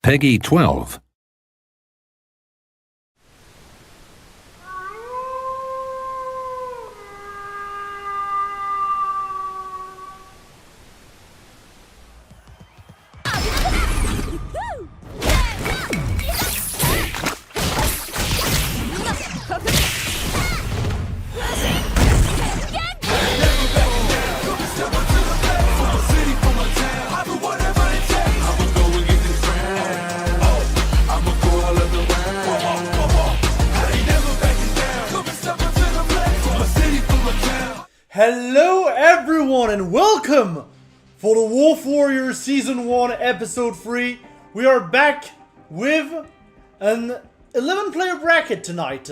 Peggy 12. Hello everyone and welcome for the Wolf Warrior Season 1 Episode 3. We are back with an 11 player bracket tonight.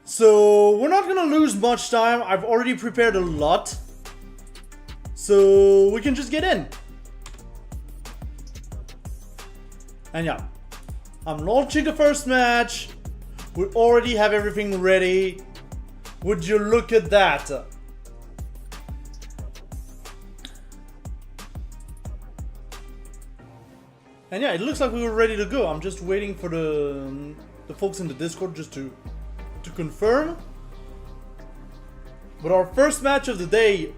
So we're not gonna lose much time. I've already prepared a lot. So we can just get in. And yeah, I'm launching the first match. We already have everything ready. Would you look at that? And yeah, it looks like we were ready to go. I'm just waiting for the folks in the Discord just to confirm. But our first match of the day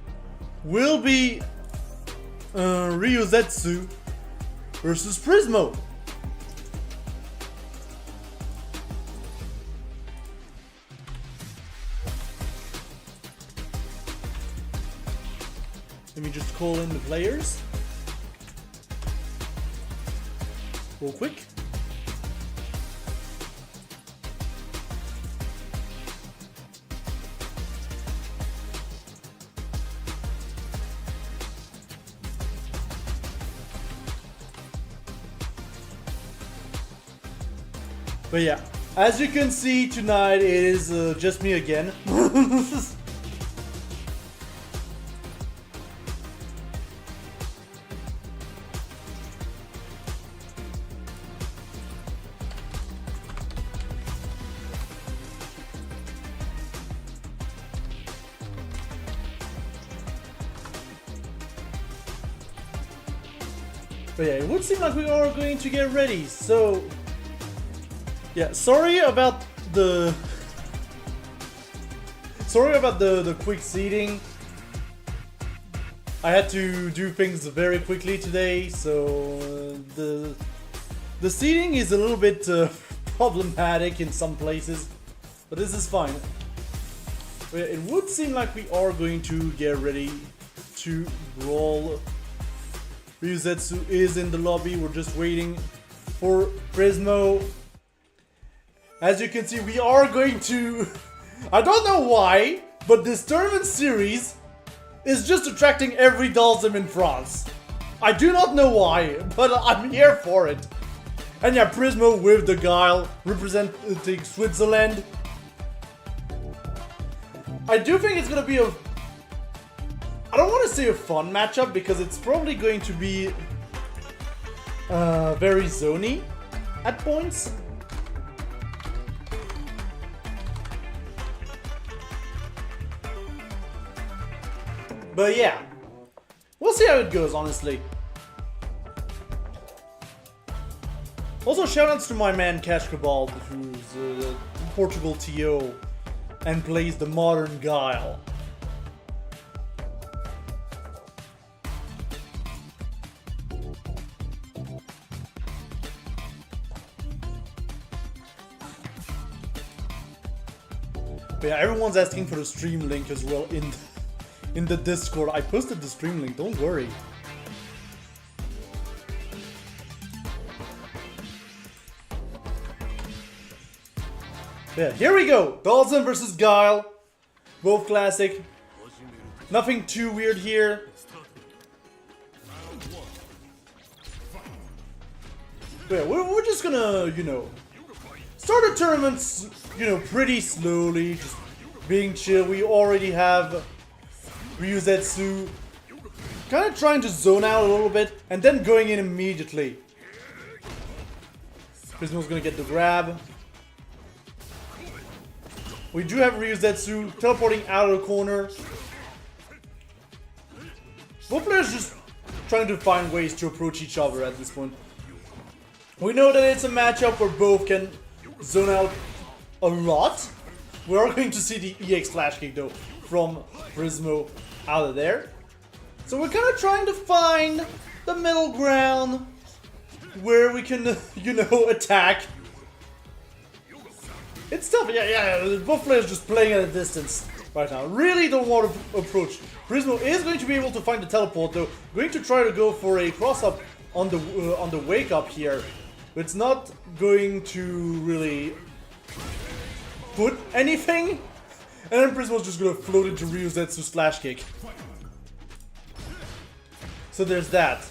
will be Ryuzetsu versus Prismo. Let me just call in the players real quick. But yeah, as you can see tonight, it is just me again. But yeah, it would seem like we are going to get ready, so yeah, sorry about the quick seeding. I had to do things very quickly today, so the seeding is a little bit problematic in some places, but this is fine. But yeah, it would seem like we are going to get ready to brawl. Ryuzetsu is in the lobby. We're just waiting for Prismo. As you can see, we are going to... I don't know why, but this tournament series is just attracting every Dalsim in France. I do not know why, but I'm here for it. And yeah, Prismo with the Guile representing Switzerland. I do think it's gonna be a... I don't want to say a fun matchup because it's probably going to be very zony at points. But yeah, we'll see how it goes, honestly. Also, shoutouts to my man Cash Cabal, who's Portugal TO and plays the modern Guile. But yeah, everyone's asking for the stream link as well in the Discord. I posted the stream link, don't worry. Yeah, here we go! Dalsim versus Guile. Both classic. Nothing too weird here. But yeah, we're just gonna, you know, start the tournaments, you know, pretty slowly. Just being chill. We already have Ryuzetsu. Kind of trying to zone out a little bit and then going in immediately. Prismo's gonna get the grab. We do have Ryuzetsu teleporting out of the corner. Both players just trying to find ways to approach each other at this point. We know that it's a matchup where both can zone out a lot. We are going to see the EX flash kick though from Prismo out of there. So we're kind of trying to find the middle ground where we can, you know, attack. It's tough, yeah, both players just playing at a distance right now. Really don't want to approach. Prismo is going to be able to find the teleport though. Going to try to go for a cross-up on the wake-up here. But it's not going to really put anything. And then Prismo's just going to float into Ryuzetsu's flash kick. So there's that.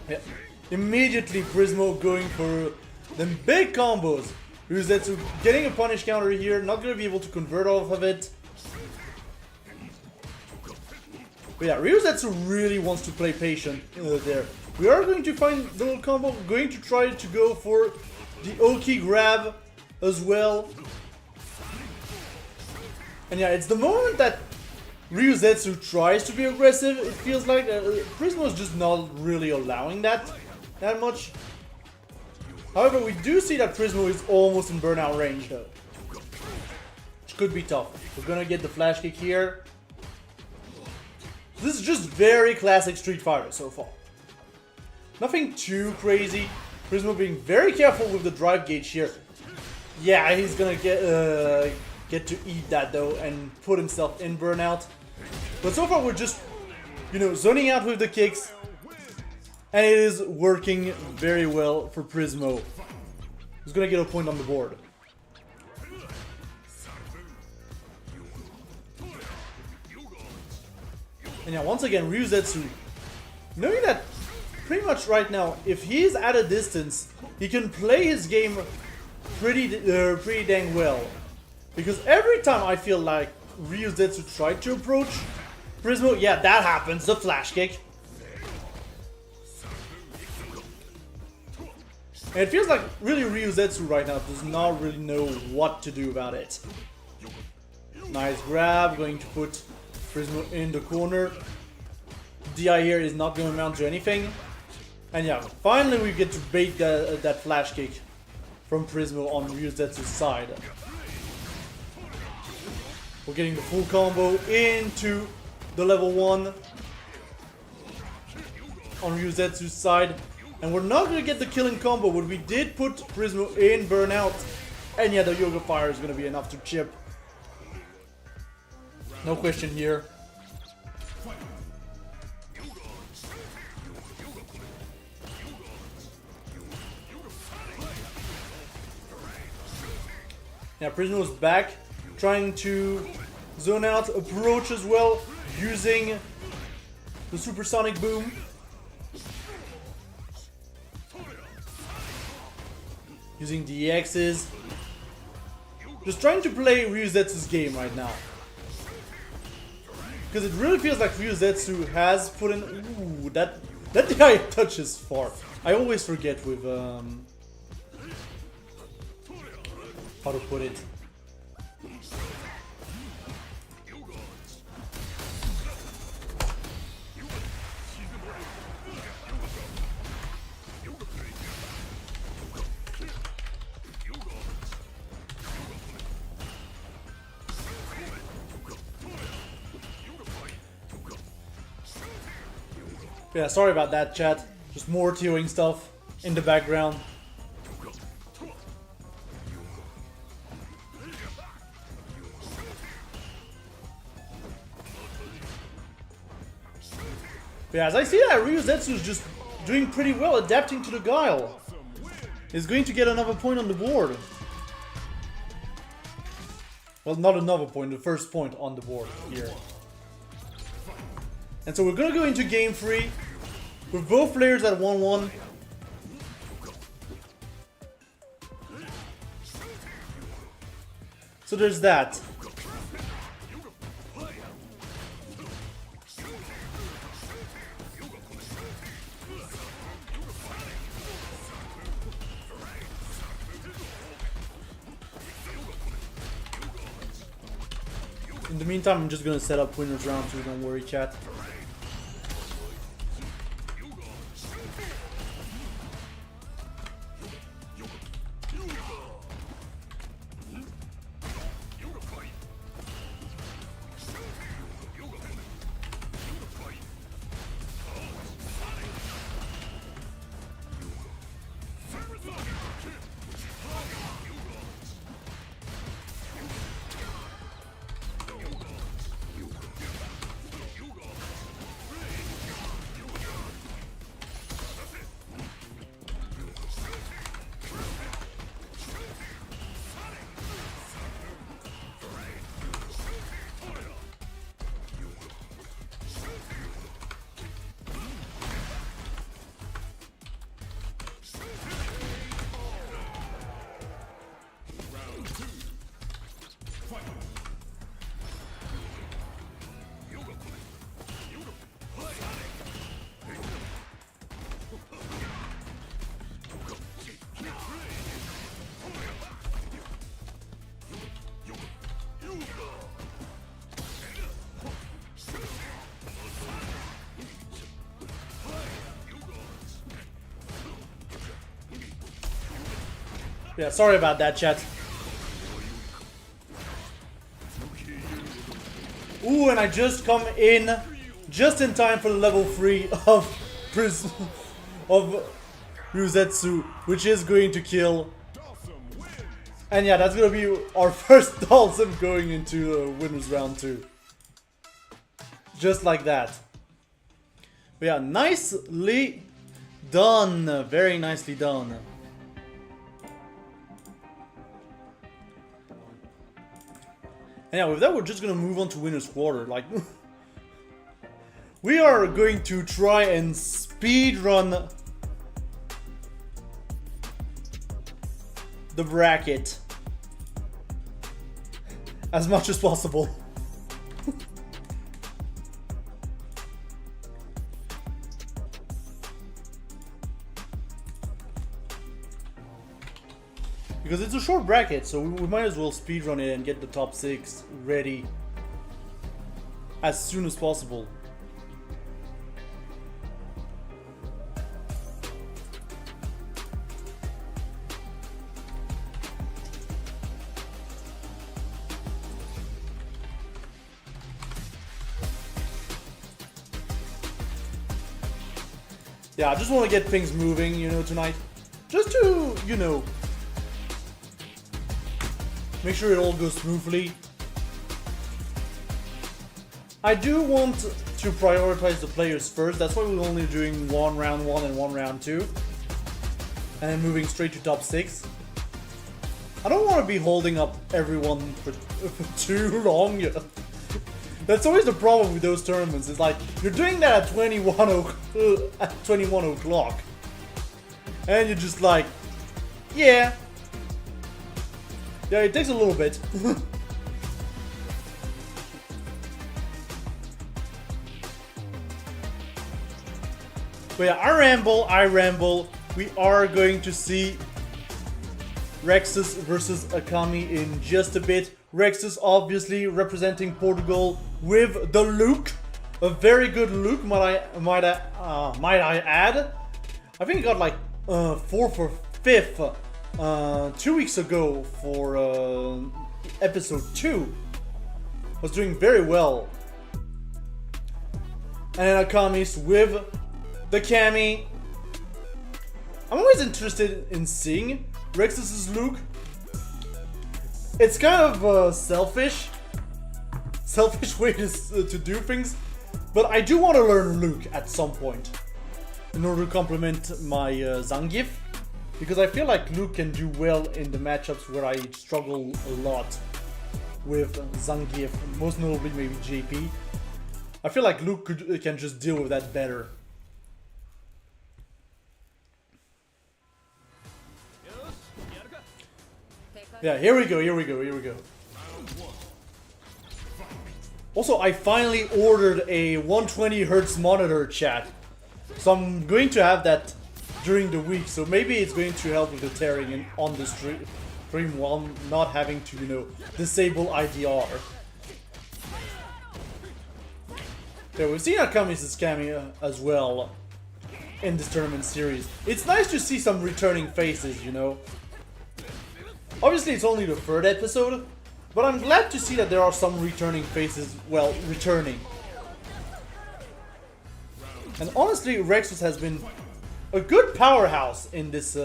Yeah. Immediately Prismo going for them big combos. Ryuzetsu getting a punish counter here, not going to be able to convert off of it. But yeah, Ryuzetsu really wants to play patient there. We are going to find the little combo, going to try to go for the Oki grab as well. And yeah, it's the moment that Ryuzetsu tries to be aggressive, it feels like Prismo is just not really allowing that much. However, we do see that Prismo is almost in burnout range though. Which could be tough. We're gonna get the flash kick here. This is just very classic Street Fighter so far. Nothing too crazy. Prismo being very careful with the drive gauge here. Yeah, he's gonna get to eat that though and put himself in burnout. But so far we're just, you know, zoning out with the kicks. And it is working very well for Prismo. He's gonna get a point on the board. And yeah, once again, Ryuzetsu, knowing that pretty much right now, if he's at a distance, he can play his game pretty dang well. Because every time I feel like Ryuzetsu tried to approach Prismo, yeah, that happens, the flash kick. And it feels like really Ryuzetsu right now does not really know what to do about it. Nice grab, going to put Prismo in the corner. DI here is not going to amount to anything. And yeah, finally we get to bait that flash kick from Prismo on Ryuzetsu's side. We're getting the full combo into the level 1 on Ryuzetsu's side. And we're not going to get the killing combo, but we did put Prismo in burnout. And yeah, the Yoga Fire is going to be enough to chip. No question here. Yeah, Prismo's back, trying to zone out approach as well, using the supersonic boom. Using the X's. Just trying to play Ryuzetsu's game right now. Because it really feels like Ryuzetsu has put in... Ooh, that guy touches far. I always forget with... how to put it. Yeah, sorry about that, chat. Just more TOing stuff in the background. But yeah, as I see that, Ryuzetsu is just doing pretty well, adapting to the guile. He's going to get another point on the board. Well, not another point, the first point on the board here. And so we're gonna go into game 3 with both players at 1-1. So there's that. In the meantime, I'm just gonna set up winners round 2, don't worry, chat. Yeah, sorry about that, chat. Ooh, and I just come in just in time for the level 3 of Ryuzetsu, which is going to kill. And yeah, that's gonna be our first Dalsim going into winners round 2. Just like that. But yeah, nicely done. Very nicely done. And yeah, with that, we're just gonna move on to winner's quarter. Like, we are going to try and speed run the bracket as much as possible. Because it's a short bracket, so we might as well speedrun it and get the top 6 ready as soon as possible. Yeah, I just want to get things moving, you know, tonight. Just to, you know, make sure it all goes smoothly. I do want to prioritize the players first. That's why we're only doing one round 1 and one round 2. And then moving straight to top 6. I don't want to be holding up everyone for too long. That's always the problem with those tournaments. It's like, you're doing that at 21 o'clock. And you're just like, yeah. Yeah, it takes a little bit. But yeah, I ramble. We are going to see Rexus versus Akami in just a bit. Rexus obviously representing Portugal with the look. A very good look, might I add. I think he got like 4th or 5th 2 weeks ago for episode 2. Was doing very well. And Akami's with the Kami. I'm always interested in seeing Rexus's look. It's kind of selfish way to do things, but I do want to learn Luke at some point in order to complement my Zangief, because I feel like Luke can do well in the matchups where I struggle a lot with Zangief, most notably maybe JP. I feel like Luke can just deal with that better. Yeah, here we go. Also, I finally ordered a 120Hz monitor, chat. So I'm going to have that during the week, so maybe it's going to help with the tearing on the stream while not having to, you know, disable IDR. Okay, we've seen Akami's cameo as well in this tournament series. It's nice to see some returning faces, you know. Obviously, it's only the 3rd episode, but I'm glad to see that there are some returning faces, well, returning. And honestly, Rexus has been a good powerhouse in this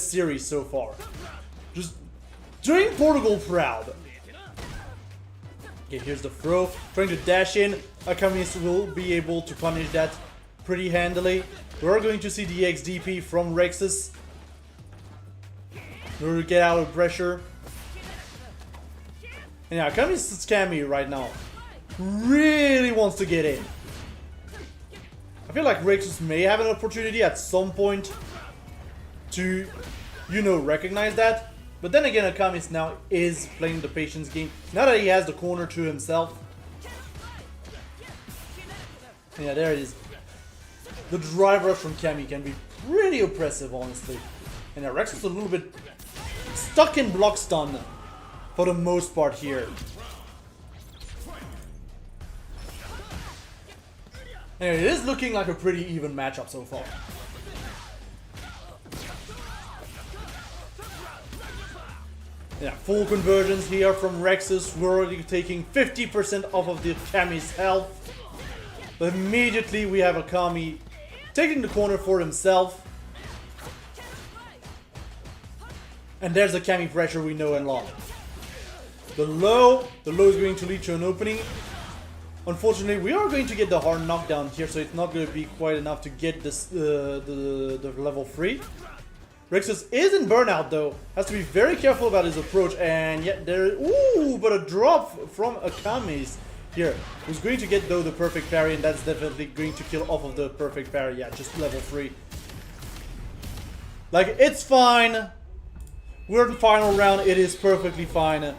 series so far. Just doing Portugal proud. Okay, here's the throw. Trying to dash in. Akami will be able to punish that pretty handily. We're going to see the XDP from Rexus in order to get out of pressure. And yeah, Akami's scammy right now. Really wants to get in. I feel like Rexus may have an opportunity at some point to, you know, recognize that. But then again, Akami now is playing the patience game. Now that he has the corner to himself. Yeah, there it is. The drive rush from Kami can be pretty oppressive, honestly. And yeah, Rexus is a little bit stuck in block stun for the most part here. Anyway, it is looking like a pretty even matchup so far. Yeah, full conversions here from Rexus. We're already taking 50% off of the Kami's health. But immediately we have Akami taking the corner for himself. And there's the Kami pressure we know and love. The low is going to lead to an opening. Unfortunately, we are going to get the hard knockdown here, so it's not going to be quite enough to get this the level 3. Rexus is in burnout though. Has to be very careful about his approach, and yet there. Ooh, but a drop from Akami's here. Who's going to get though the perfect parry, and that's definitely going to kill off of the perfect parry. Yeah, just level 3. Like, it's fine. We're in the final round. It is perfectly fine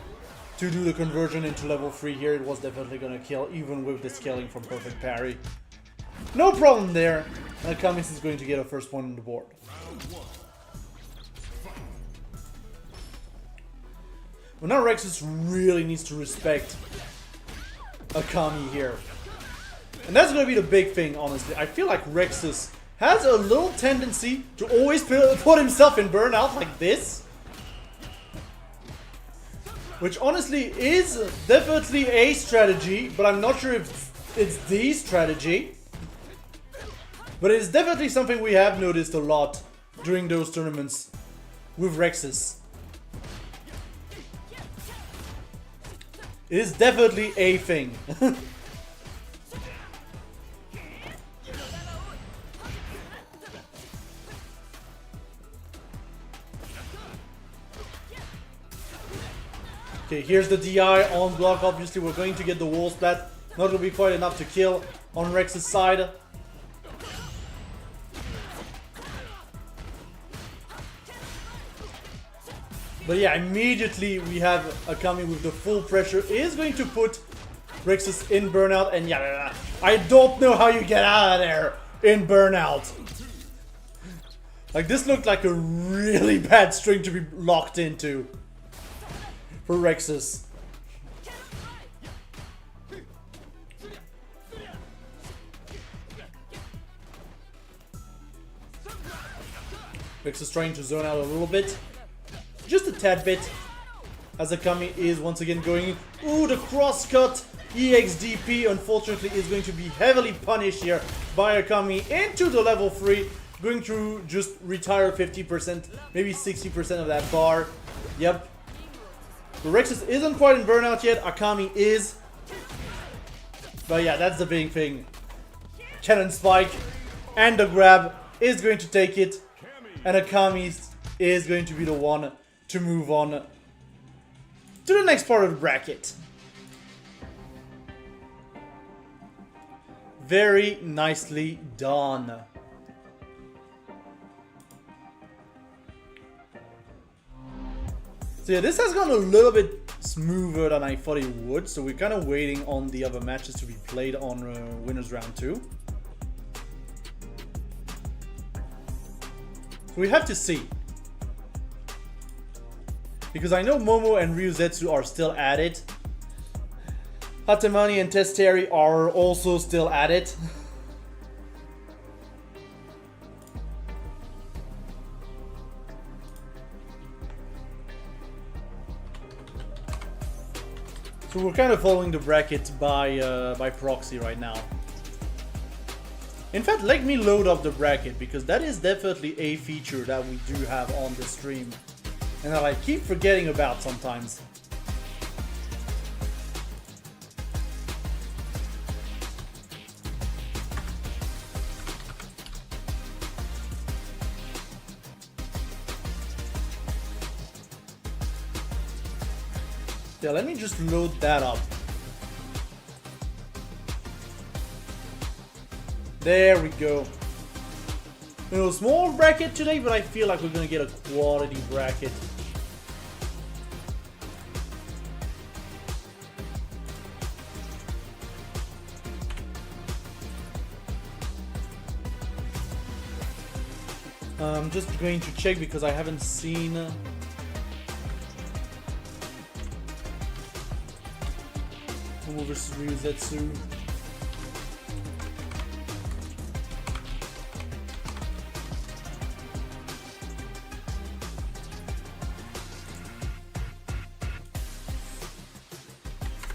to do the conversion into level 3 here. It was definitely gonna kill, even with the scaling from perfect parry. No problem there. And Akami is going to get a first point on the board. Well, now Rexus really needs to respect Akami here. And that's gonna be the big thing, honestly. I feel like Rexus has a little tendency to always put himself in burnout like this. Which honestly is definitely a strategy, but I'm not sure if it's the strategy. But it's definitely something we have noticed a lot during those tournaments with Rexus. It is definitely a thing. Okay, here's the DI on block. Obviously, we're going to get the wall splat. Not going to be quite enough to kill on Rex's side. But yeah, immediately we have Akami with the full pressure. Is going to put Rex's in burnout. And yeah, I don't know how you get out of there in burnout. Like, this looked like a really bad string to be locked into for Rex's. Rex is trying to zone out a little bit. Just a tad bit. As Akami is once again going. Ooh, the crosscut EXDP unfortunately is going to be heavily punished here by Akami into the level 3. Going to just retire 50%, maybe 60% of that bar. Yep. The Rexus isn't quite in burnout yet. Akami is. But yeah, that's the big thing. Cannon Spike and the grab is going to take it. And Akami is going to be the one to move on to the next part of the bracket. Very nicely done. So yeah, this has gone a little bit smoother than I thought it would. So we're kind of waiting on the other matches to be played on Winners Round 2. So we have to see. Because I know Momo and Ryuzetsu are still at it. Hatemani and Testeri are also still at it. So we're kind of following the bracket by proxy right now. In fact, let me load up the bracket because that is definitely a feature that we do have on the stream. And that I keep forgetting about sometimes. Yeah, let me just load that up. There we go. You know, small bracket today, but I feel like we're gonna get a quality bracket. I'm just going to check because I haven't seen Momo versus Ryuzetsu.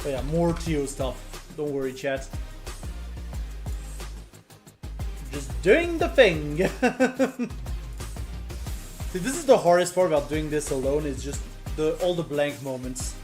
But yeah, more TO stuff. Don't worry, chat. Just doing the thing. See, this is the hardest part about doing this alone, is just all the blank moments.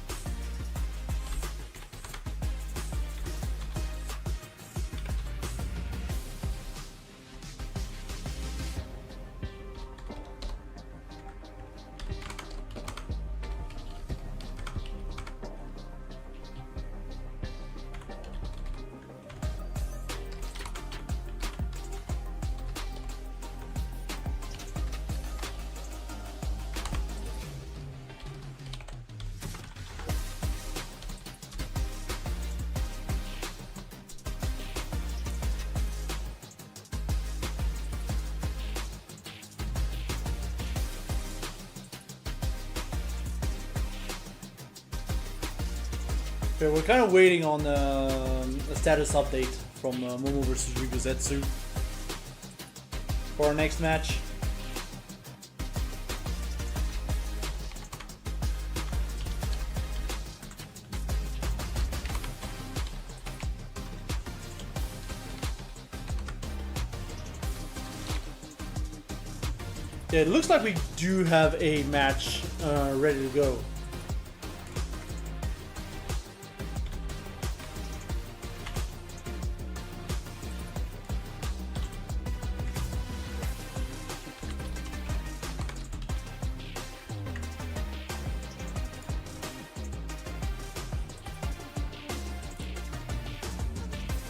Okay, we're kind of waiting on a status update from Momo versus Ryuzetsu for our next match. Yeah, it looks like we do have a match ready to go.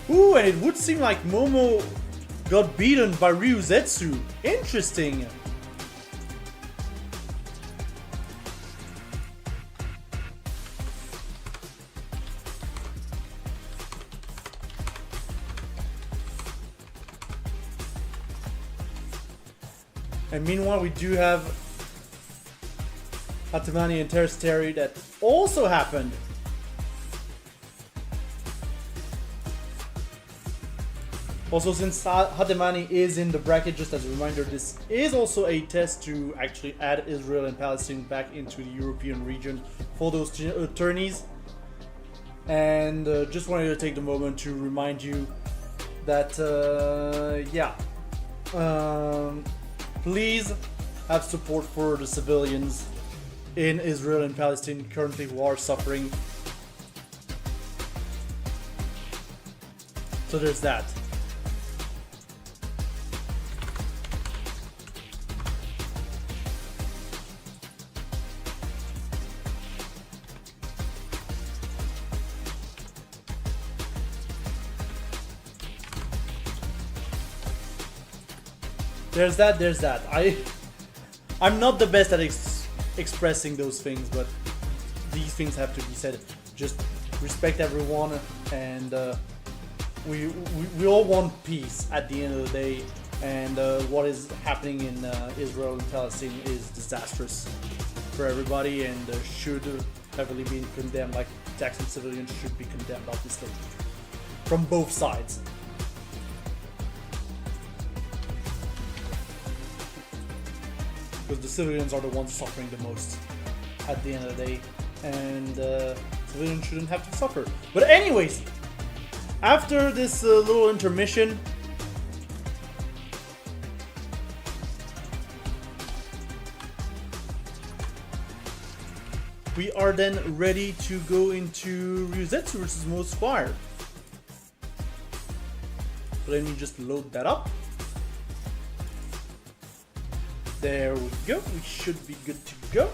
Ooh, and it would seem like Momo got beaten by Ryuzetsu. Interesting. And meanwhile, we do have Hatamani and Terrasteri that also happened. Also, since Hatamani is in the bracket, just as a reminder, this is also a test to actually add Israel and Palestine back into the European region for those tourneys. And just wanted to take the moment to remind you that, please have support for the civilians in Israel and Palestine currently who are suffering. So there's that. There's that. I'm not the best at expressing those things, but these things have to be said. Just respect everyone, and we all want peace at the end of the day. And what is happening in Israel and Palestine is disastrous for everybody, and should heavily be condemned. Like Jackson civilians should be condemned, obviously, from both sides. Because the civilians are the ones suffering the most at the end of the day, and civilians shouldn't have to suffer. But anyways, after this little intermission, we are then ready to go into Ryuzetsu versus Mode Squire. So let me just load that up. There we go, we should be good to go.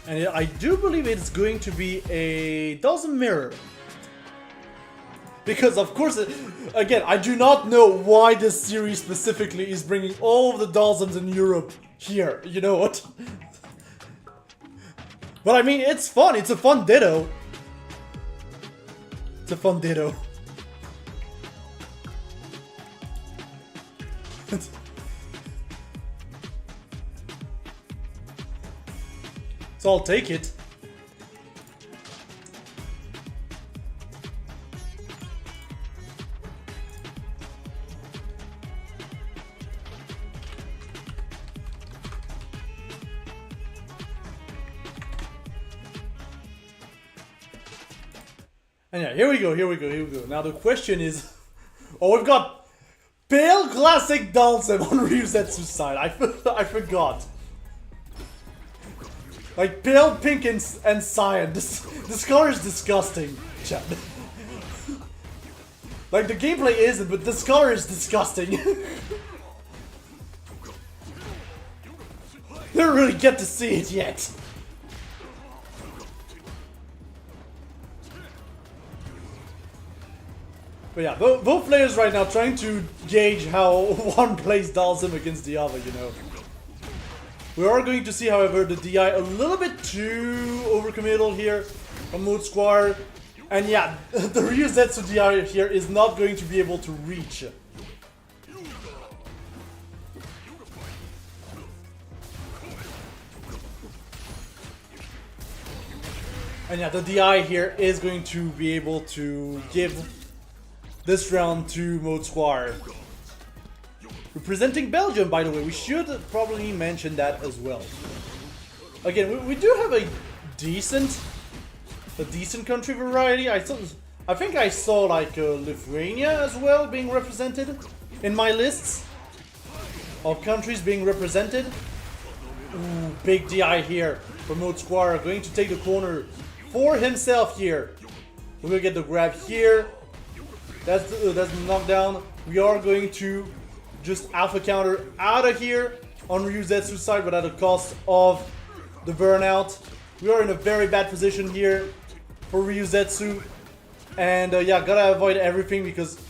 And I do believe it's going to be a dozen mirror. Because of course, again, I do not know why this series specifically is bringing all of the Dawsons in Europe here, you know what? But I mean, it's fun, it's a fun ditto. It's a fun ditto. So I'll take it. And yeah, here we go. Now the question is, oh, we've got Pale Classic Dalsem on Ryuzetsu's side. I forgot. Like pale pink and cyan. This color is disgusting, Chad. Like the gameplay isn't, but this color is disgusting. Didn't really get to see it yet. But yeah, both players right now trying to gauge how one plays Dalsem against the other, you know. We are going to see, however, the DI a little bit too overcommittal here from Mode Squire. And yeah, the Ryuzetsu DI here is not going to be able to reach. And yeah, the DI here is going to be able to give this round to Mode Squire. Representing Belgium, by the way, we should probably mention that as well. Again, we do have a decent country variety. I think I saw like Lithuania as well being represented in my lists of countries being represented. Ooh, big DI here for Mode Squire, going to take the corner for himself here. We're gonna get the grab here. That's the knockdown. We are going to just alpha counter out of here on Ryuzetsu's side, but at the cost of the burnout. We are in a very bad position here for Ryuzetsu. And yeah, gotta avoid everything because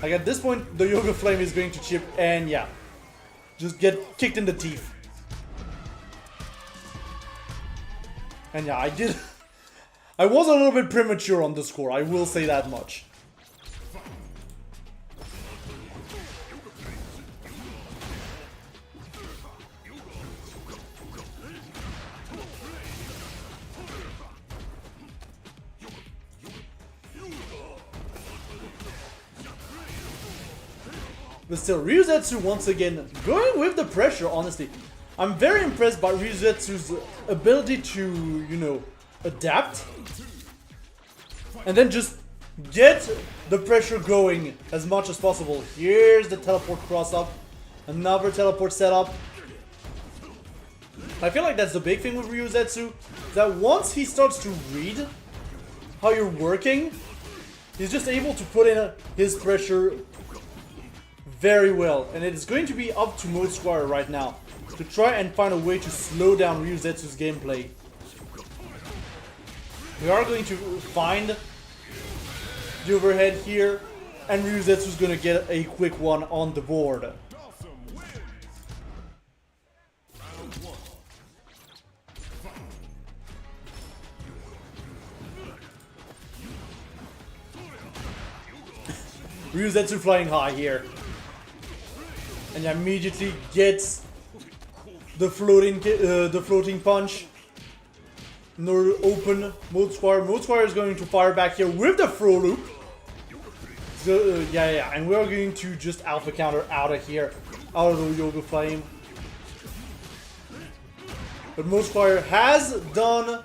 like at this point the Yoga Flame is going to chip and yeah, just get kicked in the teeth. And yeah, I was a little bit premature on the score, I will say that much. But still, Ryuzetsu once again going with the pressure, honestly. I'm very impressed by Ryuzetsu's ability to, you know, adapt. And then just get the pressure going as much as possible. Here's the teleport cross up. Another teleport setup. I feel like that's the big thing with Ryuzetsu. That once he starts to read how you're working, he's just able to put in his pressure very well, and it is going to be up to Mode Squire right now to try and find a way to slow down Ryuzetsu's gameplay. We are going to find the overhead here, and Ryuzetsu's going to get a quick one on the board. Ryuzetsu flying high here. And immediately gets the floating punch. No open Mode Squire. Mode Squire is going to fire back here with the throw loop. So yeah, and we're going to just alpha counter out of here, out of the Yoga Flame. But Mode Squire has done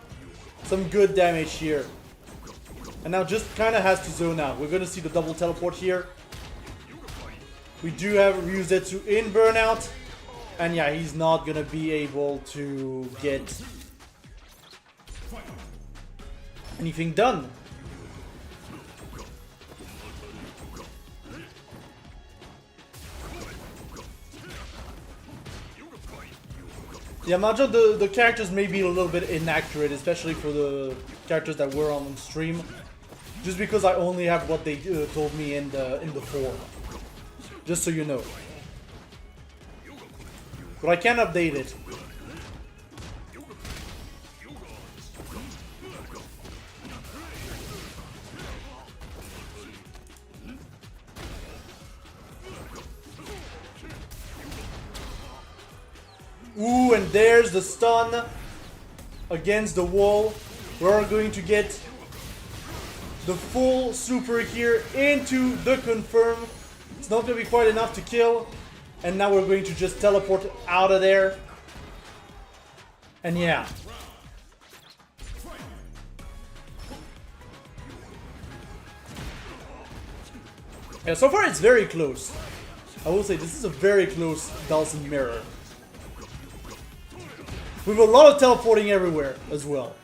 some good damage here, and now just kind of has to zone out. We're going to see the double teleport here. We do have Ryuzetsu in burnout, and yeah, he's not gonna be able to get anything done. Yeah, imagine the characters may be a little bit inaccurate, especially for the characters that were on stream, just because I only have what they told me in the forum. Just so you know. But I can update it. Ooh, and there's the stun against the wall. We're going to get the full super here into the confirm. It's not going to be quite enough to kill. And now we're going to just teleport out of there. And yeah. Yeah, so far it's very close. I will say this is a very close Dawson mirror. With a lot of teleporting everywhere as well.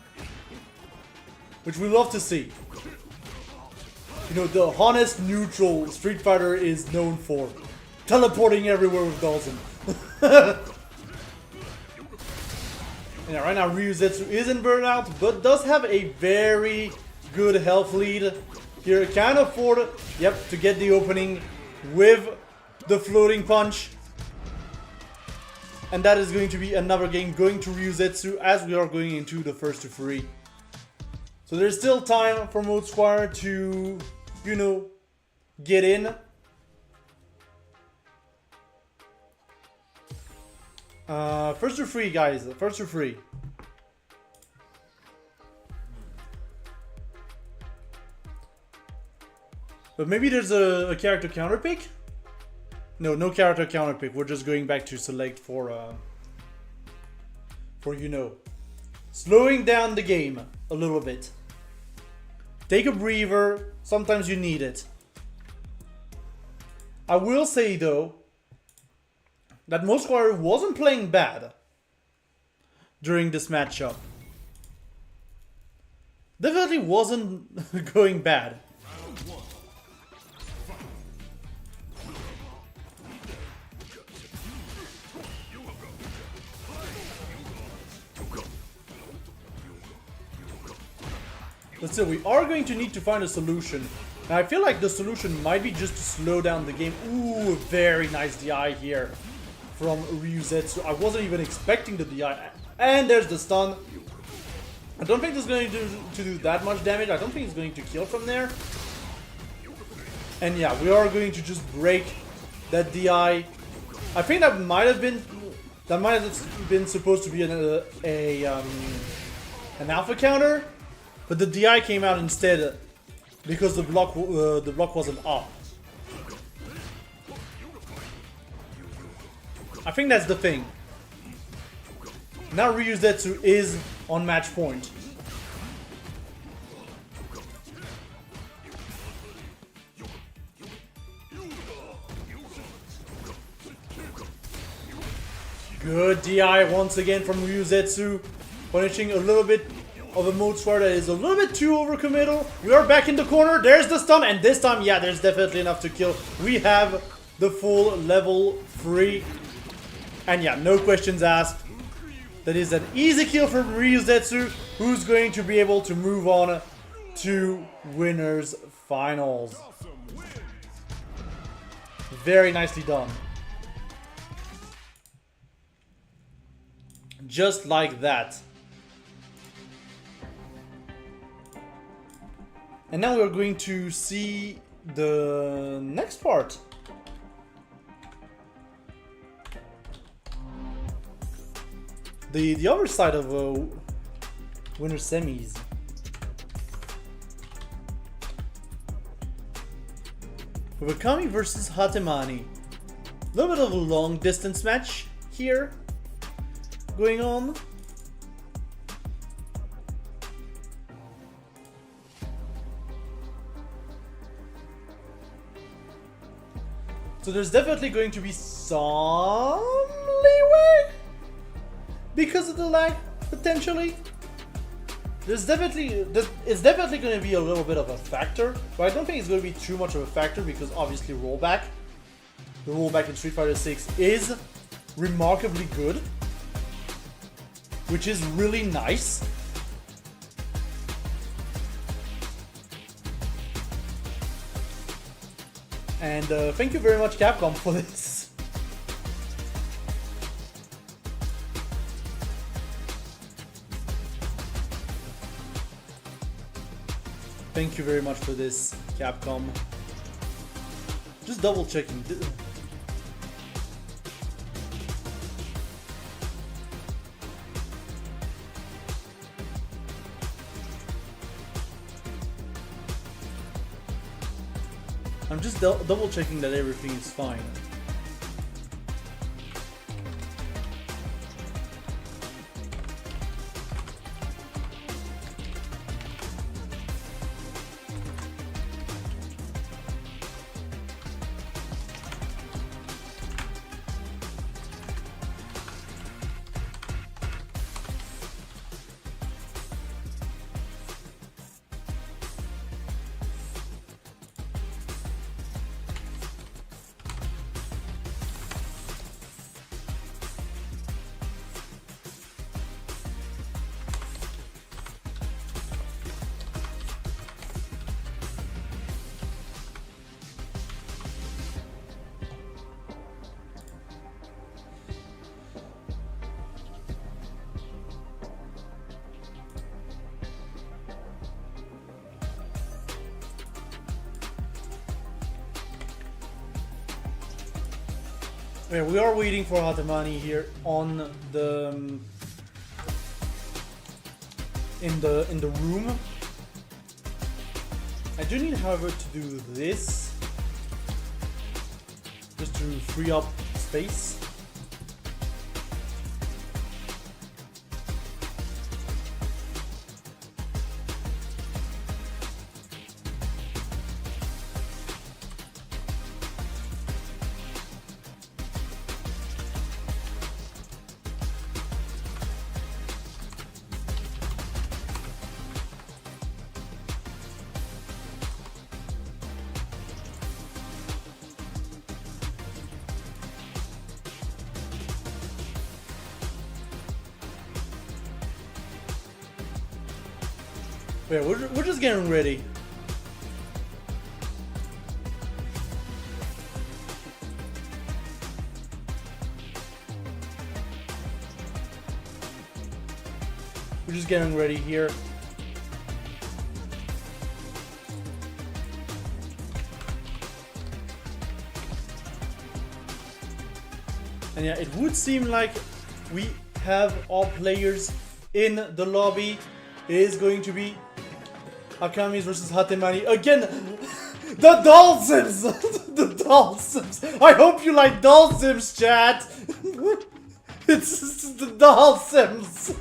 Which we love to see. You know, the honest, neutral Street Fighter is known for teleporting everywhere with Dawson. Yeah, right now Ryuzetsu is in burnout, but does have a very good health lead. Here can afford, yep, to get the opening with the floating punch. And that is going to be another game going to Ryuzetsu as we are going into the first to three. So there's still time for Mode Squire to, you know, get in. First to three, guys. First to three. But maybe there's a character counter pick? No, no character counter pick. We're just going back to select for you know, slowing down the game a little bit. Take a breather. Sometimes you need it. I will say though that Mode Squire wasn't playing bad during this matchup. Definitely wasn't going bad. But still, we are going to need to find a solution. And I feel like the solution might be just to slow down the game. Ooh, very nice DI here from Ryuzetsu. I wasn't even expecting the DI. And there's the stun. I don't think this is going to do that much damage. I don't think it's going to kill from there. And yeah, we are going to just break that DI. I think that might have been supposed to be an alpha counter, but the DI came out instead because the block wasn't up. I think that's the thing. Now Ryuzetsu is on match point. Good DI once again from Ryuzetsu, punishing a little bit of a mode swear that is a little bit too overcommittal. We are back in the corner, there's the stun, and this time, yeah, there's definitely enough to kill. We have the full level 3, and yeah, no questions asked. That is an easy kill from Ryuzetsu, who's going to be able to move on to winners finals. Very nicely done. Just like that. And now we're going to see the next part. The other side of winner semis. Wakami versus Hatemani. A little bit of a long distance match here going on. So there's definitely going to be some leeway because of the lag, potentially. It's definitely going to be a little bit of a factor, but I don't think it's going to be too much of a factor because obviously rollback. The rollback in Street Fighter 6 is remarkably good, which is really nice. And thank you very much, Capcom, for this. Thank you very much for this, Capcom. Just double checking. I'm just double checking that everything is fine. Yeah, we are waiting for Hatemani here on the in the room. I do need, however, to do this just to free up space. Yeah, we're just getting ready. We're just getting ready here. And yeah, it would seem like we have all players in the lobby. It is going to be Akamis versus Hatemani. Again, the doll sims! The doll sims! I hope you like doll sims, chat! It's the doll sims!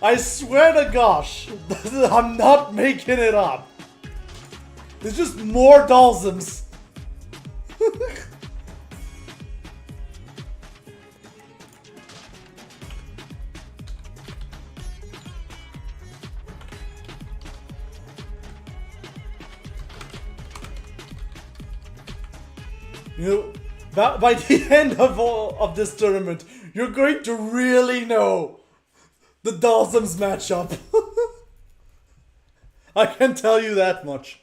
I swear to gosh, I'm not making it up. It's just more doll sims. You know, by the end of this tournament, you're going to really know the Dawson's matchup. I can tell you that much.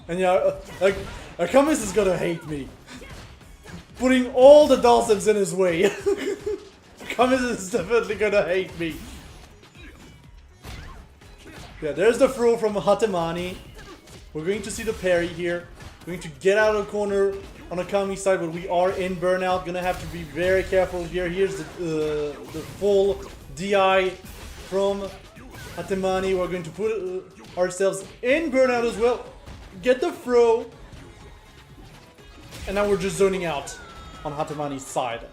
And yeah, Akamis is gonna hate me. Putting all the Dawsons in his way. Akamis is definitely gonna hate me. Yeah, there's the throw from Hatemani. We're going to see the parry here. We're going to get out of the corner on Akami's side, but we are in burnout. Gonna have to be very careful here. Here's the full DI from Hatemani. We're going to put ourselves in burnout as well. Get the throw. And now we're just zoning out on Hatemani's side.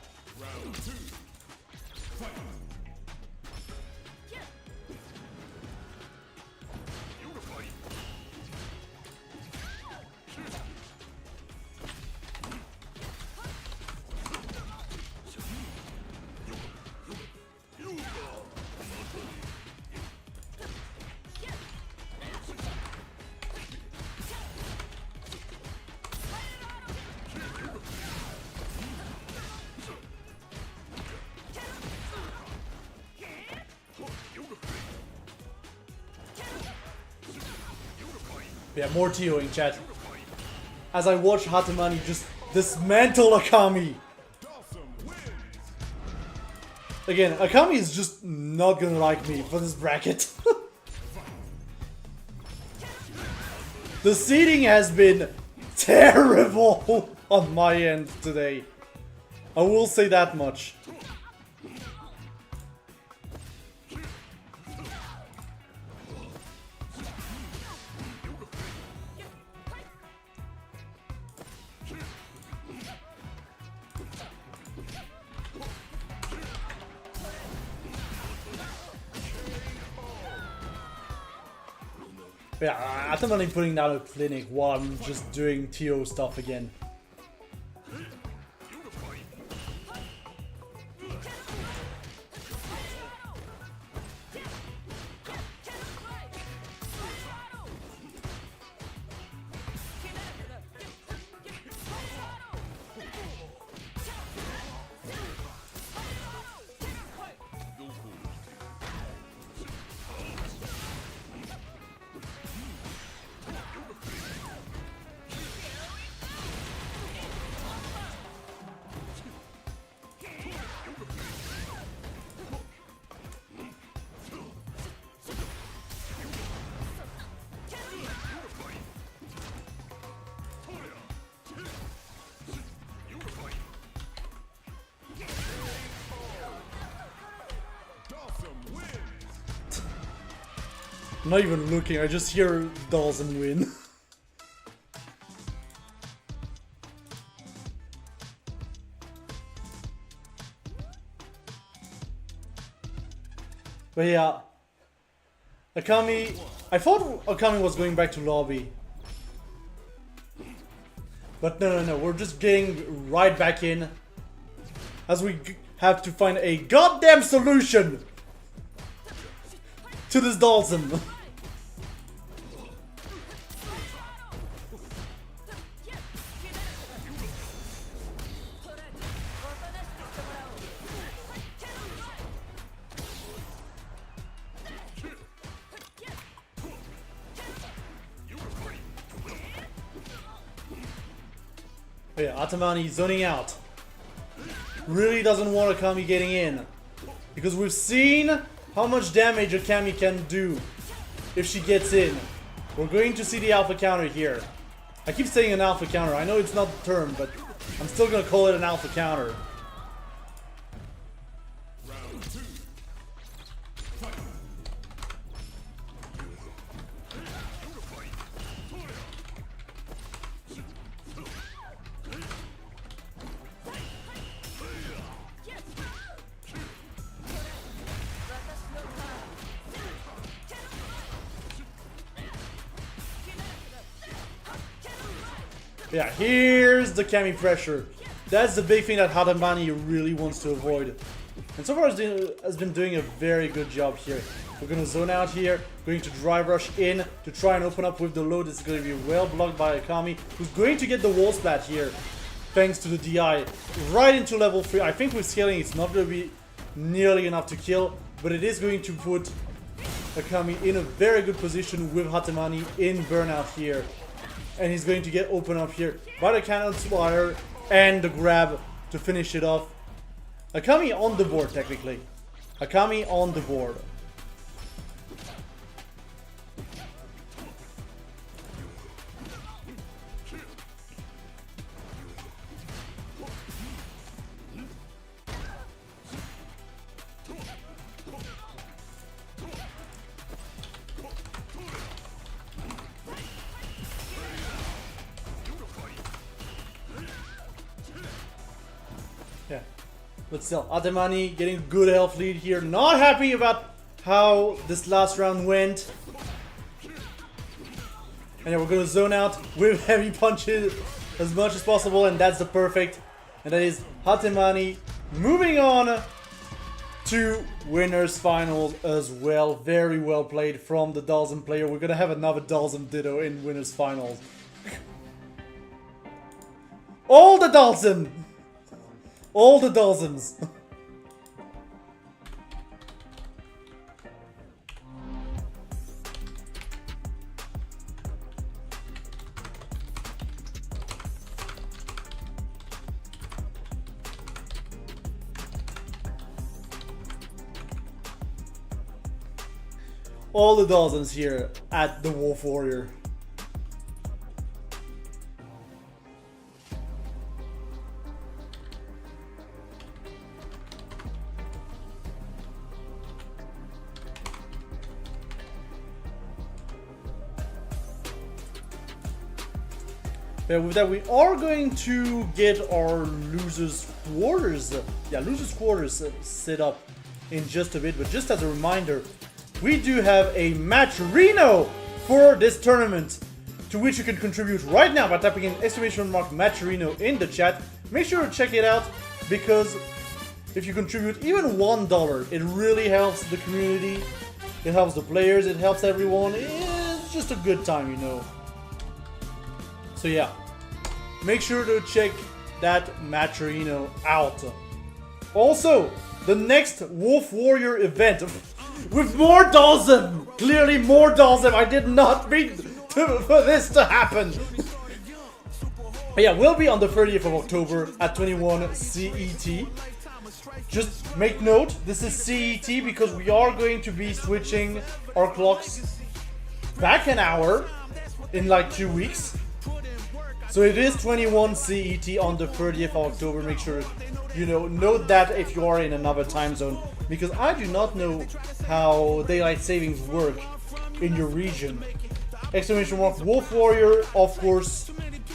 Yeah, more TOing, chat. As I watch Hatemani just dismantle Akami. Again, Akami is just not gonna like me for this bracket. The seating has been terrible on my end today. I will say that much. Yeah, I'm only putting down a clinic while I'm just doing TO stuff again. I'm not even looking, I just hear Dawson win. But yeah, Akami, I thought Akami was going back to lobby. But no, we're just getting right back in. As we have to find a goddamn solution to this Dawson. Oh yeah, Atamani zoning out. Really doesn't want Akami getting in. Because we've seen how much damage Akami can do if she gets in. We're going to see the alpha counter here. I keep saying an alpha counter. I know it's not the term, but I'm still gonna call it an alpha counter. Yeah, here's the Kami pressure. That's the big thing that Hatamani really wants to avoid. And so far has been doing a very good job here. We're going to zone out here, going to drive rush in to try and open up with the load. It's going to be well blocked by Akami, who's going to get the wall splat here, thanks to the DI, right into level 3. I think with scaling it's not going to be nearly enough to kill, but it is going to put Akami in a very good position with Hatamani in burnout here. And he's going to get open up here by the cannon spire and the grab to finish it off. Akami on the board, technically. Akami on the board. Yeah, but still, Atamani getting a good health lead here. Not happy about how this last round went. And yeah, we're gonna zone out with heavy punches as much as possible, and that's the perfect. And that is Hatamani moving on to winners finals as well. Very well played from the Dalsum player. We're gonna have another Dalsum Ditto in winners finals. All the Dalsum! All the Dalsums! All the Dalsums here at the Wolf Warrior. But with that, we are going to get our losers quarters, set up in just a bit. But just as a reminder, we do have a match Reno for this tournament, to which you can contribute right now by typing in !Matcherino in the chat. Make sure to check it out, because if you contribute even $1, it really helps the community, it helps the players, it helps everyone. It's just a good time, you know. So yeah, make sure to check that Matcherino out. Also, the next Wolf Warrior event with more Dalsum! Clearly more Dalsum! I did not mean for this to happen! But yeah, we'll be on the 30th of October at 21 CET. Just make note, this is CET because we are going to be switching our clocks back an hour in like 2 weeks. So it is 21 CET on the 30th of October. Make sure, you know, note that if you are in another time zone, because I do not know how daylight savings work in your region. Exclamation mark Wolf Warrior, of course,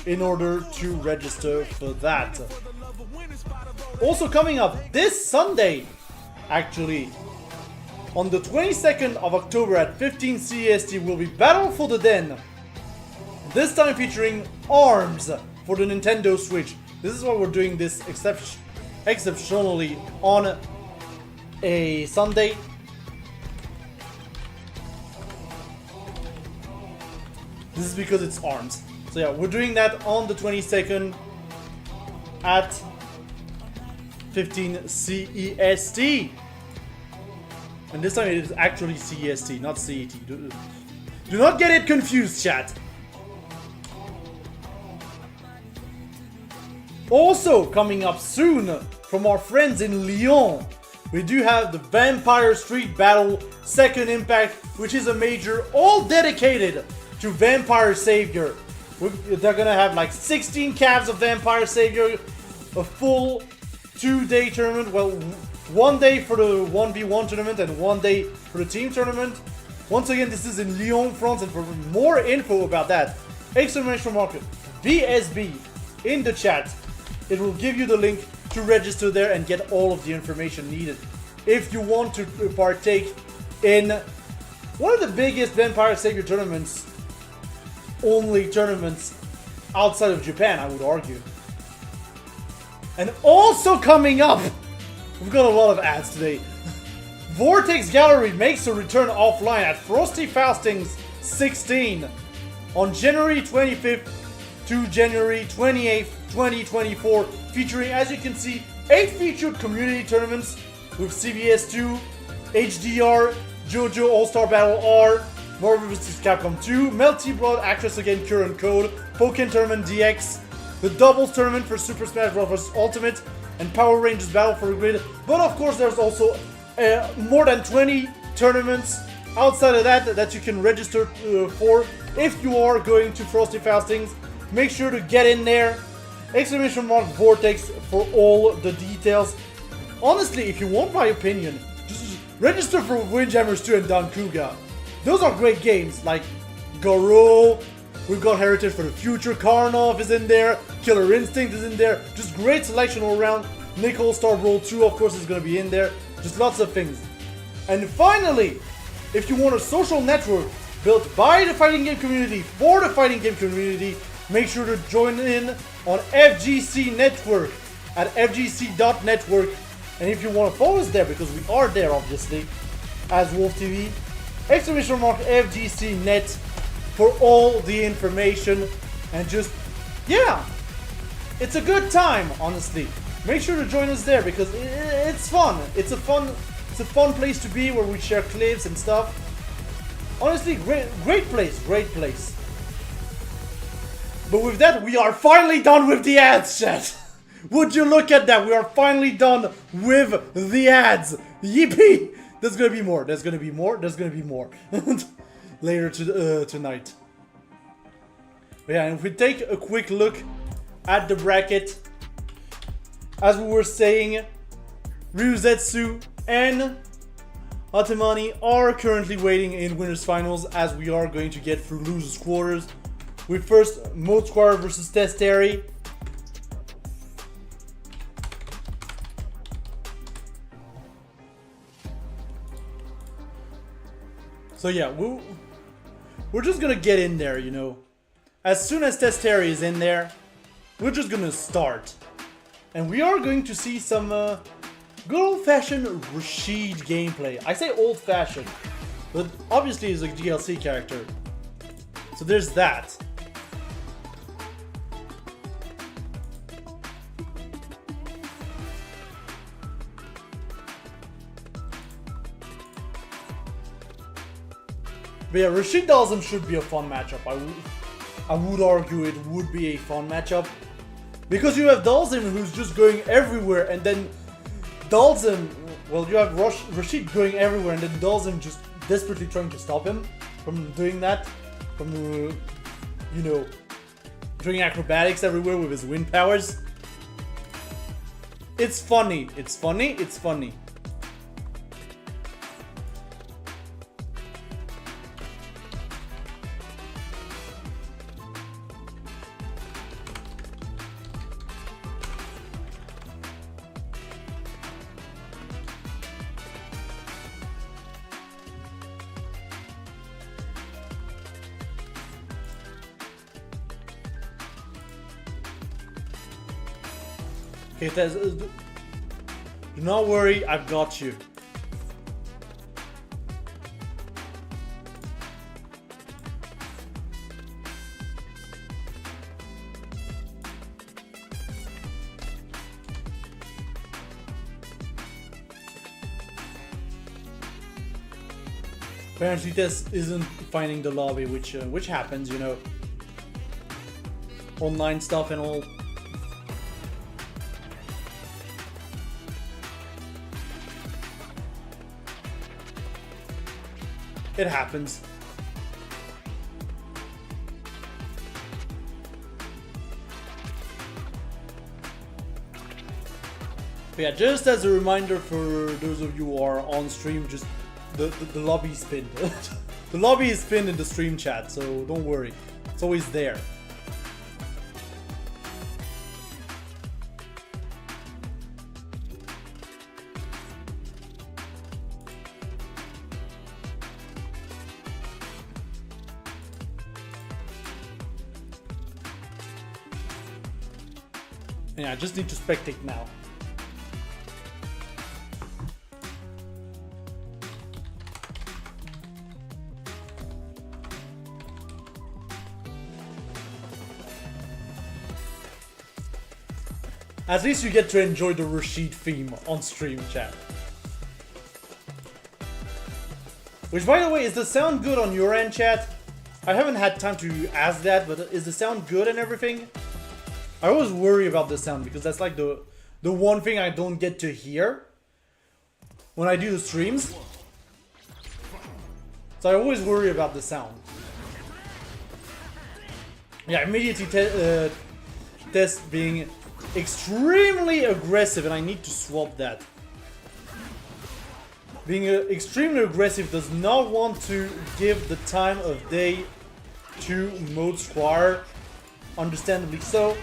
in order to register for that. Also coming up this Sunday, actually, on the 22nd of October at 15 CEST will be Battle for the Den. This time featuring ARMS for the Nintendo Switch. This is why we're doing this exceptionally on a Sunday. This is because it's ARMS. So yeah, we're doing that on the 22nd at 15 CEST. And this time it is actually CEST, not CET. Do not get it confused, chat. Also coming up soon from our friends in Lyon, we do have the Vampire Street Battle Second Impact, which is a major all dedicated to Vampire Savior. They're gonna have like 16 cabs of Vampire Savior, a full 2-day tournament. Well, 1 day for the 1v1 tournament and 1 day for the team tournament. Once again, this is in Lyon, France, and for more info about that, exclamation mark VSB in the chat. It will give you the link to register there and get all of the information needed if you want to partake in one of the biggest Vampire Savior tournaments, only tournaments outside of Japan, I would argue. And also coming up, we've got a lot of ads today. Vortex Gallery makes a return offline at Frosty Faustings 16 on January 25th to January 28th, 2024, featuring, as you can see, 8 featured community tournaments with CBS2, HDR, JoJo All-Star Battle R, Marvel vs. Capcom 2, Melty Blood, Actress Again, Current Code, Pokken Tournament DX, the Doubles Tournament for Super Smash Bros. Ultimate, and Power Rangers Battle for the Grid. But of course, there's also more than 20 tournaments outside of that you can register for if you are going to Frosty Faustings. Make sure to get in there. Exclamation mark Vortex for all the details. Honestly, if you want my opinion, just register for Windjammers 2 and Dankuga. Those are great games, like Garo, we've got Heritage for the Future, Karnov is in there, Killer Instinct is in there, just great selection all around. Nick All-Star Brawl 2, of course, is going to be in there, just lots of things. And finally, if you want a social network built by the fighting game community, for the fighting game community, make sure to join in on FGC Network at fgc.network. And if you want to follow us there, because we are there obviously, as Wolf TV, exclamation mark FGC Net for all the information. And just, yeah, it's a good time, honestly. Make sure to join us there because it's fun. It's a fun place to be where we share clips and stuff. Honestly, great place. But with that, we are finally done with the ads, chat. Would you look at that? We are finally done with the ads. Yippee! There's gonna be more. There's gonna be more. Later tonight. But yeah, and if we take a quick look at the bracket, as we were saying, Ryuzetsu and Atamani are currently waiting in winners finals, as we are going to get through losers quarters. With first Mode Squire versus Testeri. So yeah, we're just gonna get in there, you know. As soon as Testeri is in there, we're just gonna start. And we are going to see some good old-fashioned Rashid gameplay. I say old-fashioned, but obviously he's a DLC character. So there's that. But yeah, Rashid Dalsum should be a fun matchup. I would argue it would be a fun matchup. Because you have Dalsum who's just going everywhere, and then Dalsum, well, you have Rashid going everywhere, and then Dalsum just desperately trying to stop him from doing that. From, you know, doing acrobatics everywhere with his wind powers. It's funny. It's funny. Okay, Tez, do not worry, I've got you. Apparently Tess isn't finding the lobby, which happens, you know. Online stuff and all. It happens. But yeah, just as a reminder for those of you who are on stream, just the lobby is pinned. The lobby is pinned in the stream chat, so don't worry. It's always there. Yeah, I just need to spectate now. At least you get to enjoy the Rashid theme on stream, chat. Which, by the way, is the sound good on your end, chat? I haven't had time to ask that, but is the sound good and everything? I always worry about the sound because that's like the one thing I don't get to hear when I do the streams. So I always worry about the sound. Yeah, immediately test being extremely aggressive, and I need to swap that. Being extremely aggressive does not want to give the time of day to Mode Squire, understandably so.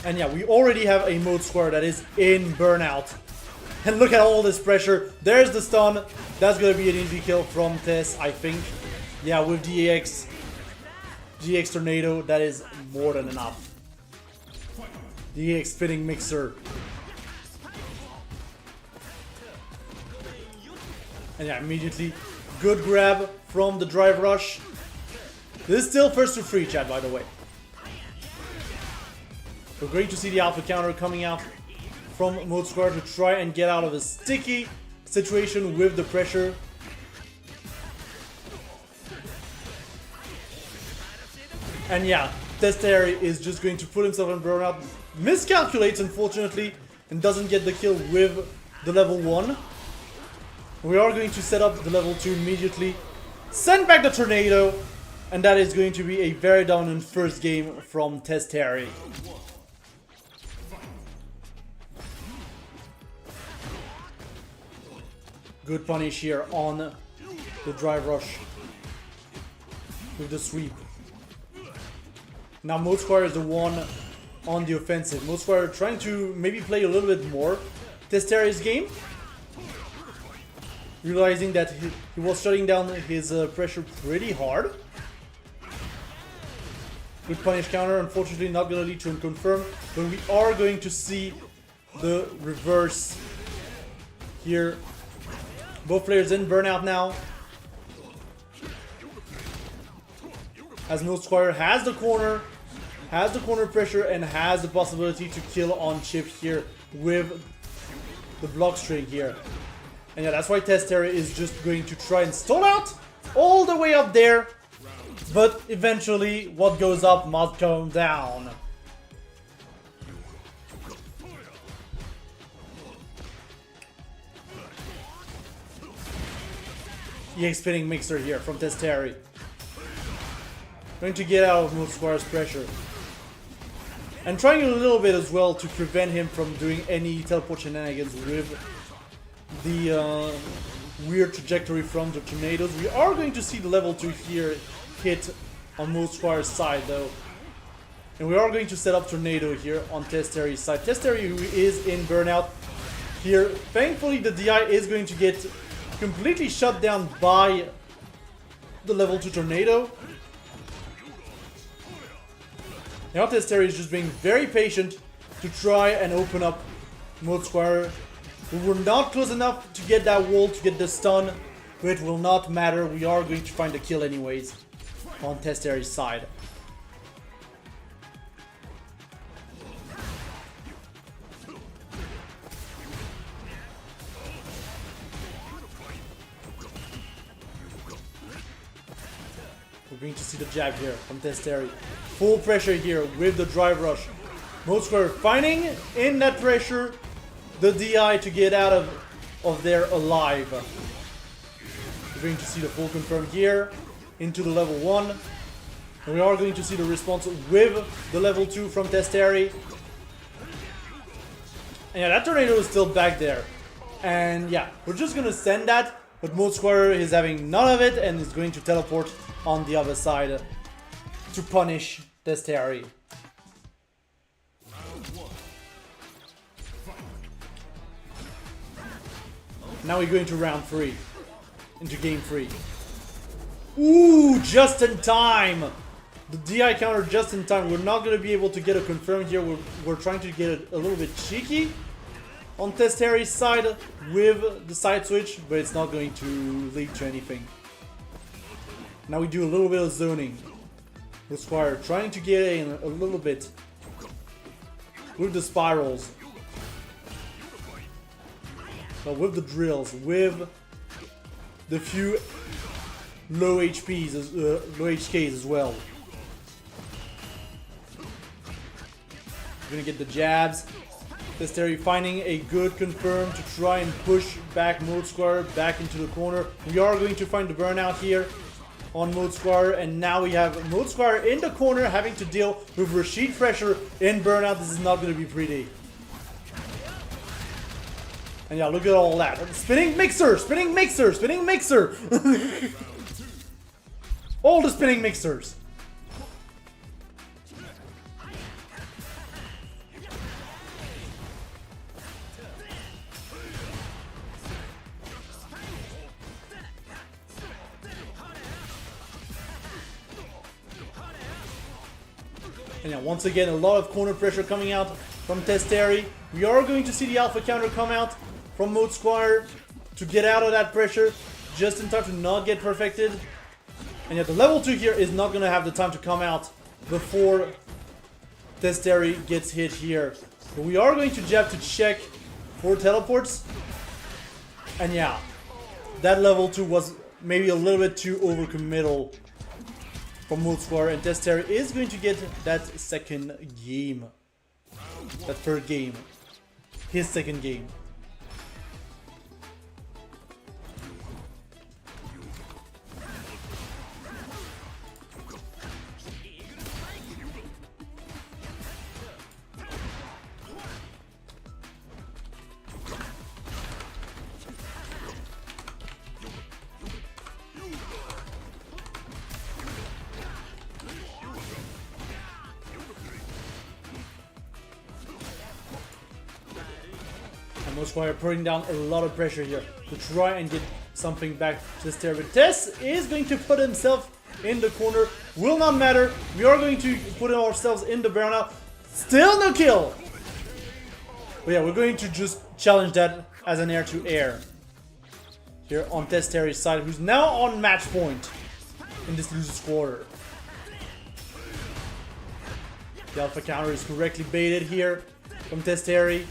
And yeah, we already have a Mode Squire that is in burnout. And look at all this pressure. There's the stun. That's gonna be an easy kill from Tess, I think. Yeah, with the GX Tornado, that is more than enough. The EX spinning mixer. And yeah, immediately good grab from the drive rush. This is still first to free, chat, by the way. We're great to see the alpha counter coming out from Mode Square to try and get out of a sticky situation with the pressure. And yeah, Testeri is just going to put himself in burnout. Miscalculates, unfortunately, and doesn't get the kill with the level 1. We are going to set up the level 2 immediately. Send back the tornado. And that is going to be a very dominant first game from Testeri. Good punish here on the drive rush with the sweep. Now Mode Squire is the one on the offensive. Mode Squire trying to maybe play a little bit more Testeri's game. Realizing that he was shutting down his pressure pretty hard. Good punish counter, unfortunately not going to lead to a confirm, but we are going to see the reverse here. Both players in burnout now. As Mode Squire has the corner pressure, and has the possibility to kill on chip here with the block string here. And yeah, that's why Testeri is just going to try and stall out all the way up there. But eventually, what goes up must come down. EX spinning mixer here from Testeri. Going to get out of Mode Squire's pressure. And trying a little bit as well to prevent him from doing any teleport shenanigans with the weird trajectory from the tornadoes. We are going to see the level 2 here hit on Mode Squire's side though. And we are going to set up tornado here on Testeri's side. Testeri, who is in burnout here. Thankfully the DI is going to get completely shut down by the level 2 tornado. Now Testeri is just being very patient to try and open up Mode Squire. We were not close enough to get that wall, to get the stun, but it will not matter. We are going to find a kill anyways on Testeri's side. We're going to see the jab here from Testeri. Full pressure here with the drive rush. Mode Square finding in that pressure the DI to get out of there alive. going to see the full confirm here into the level 1. And we are going to see the response with the level 2 from Testeri. And yeah, that tornado is still back there. And yeah, we're just gonna send that, but Mode Squire is having none of it and is going to teleport on the other side to punish Testeri. Now we're going to round 3, into game 3. Ooh, just in time! The DI counter just in time. We're not going to be able to get a confirm here. We're trying to get it a little bit cheeky on Testeri's side with the side switch, but it's not going to lead to anything. Now we do a little bit of zoning. With Squire trying to get in a little bit with the spirals. But with the drills, with the few low HPs, low HKs as well. We're gonna get the jabs. Testeri finding a good confirm to try and push back Mode Squire back into the corner. We are going to find the burnout here on Mode Squire, and now we have Mode Squire in the corner having to deal with Rashid pressure in burnout. This is not going to be pretty. And yeah, look at all that. Spinning mixer, spinning mixer, spinning mixer. All the spinning mixers. And yeah, once again, a lot of corner pressure coming out from Testeri. We are going to see the alpha counter come out from Mode Squire to get out of that pressure just in time to not get perfected. And yet the level 2 here is not going to have the time to come out before Testeri gets hit here. But we are going to jab to check for teleports. And yeah, that level 2 was maybe a little bit too overcommittal from Mode Squire, and Testeri is going to get that second game. That third game. His second game. Mode Squire putting down a lot of pressure here to try and get something back to Testeri. But Tess is going to put himself in the corner. Will not matter. We are going to put ourselves in the burnout. Still no kill. But yeah, we're going to just challenge that as an air-to-air. Here on Testeri's side, who's now on match point in this loser's quarter. The alpha counter is correctly baited here from Testeri.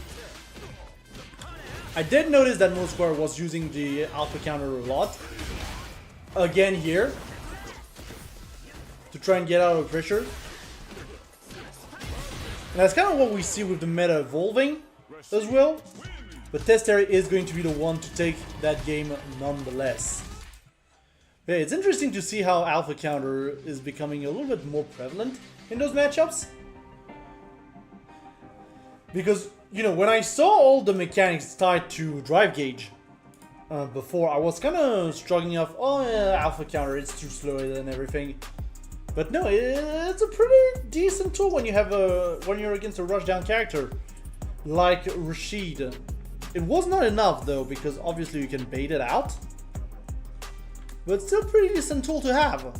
I did notice that Mode Squire was using the alpha counter a lot. Again here. To try and get out of pressure. And that's kind of what we see with the meta evolving as well. But Testeri is going to be the one to take that game nonetheless. Yeah, it's interesting to see how alpha counter is becoming a little bit more prevalent in those matchups. Because, you know, when I saw all the mechanics tied to drive gauge before, I was kind of struggling off, oh yeah, alpha counter, it's too slow and everything. But no, it's a pretty decent tool when you have when you're against a rushdown character like Rashid. It was not enough though, because obviously you can bait it out. But still pretty decent tool to have.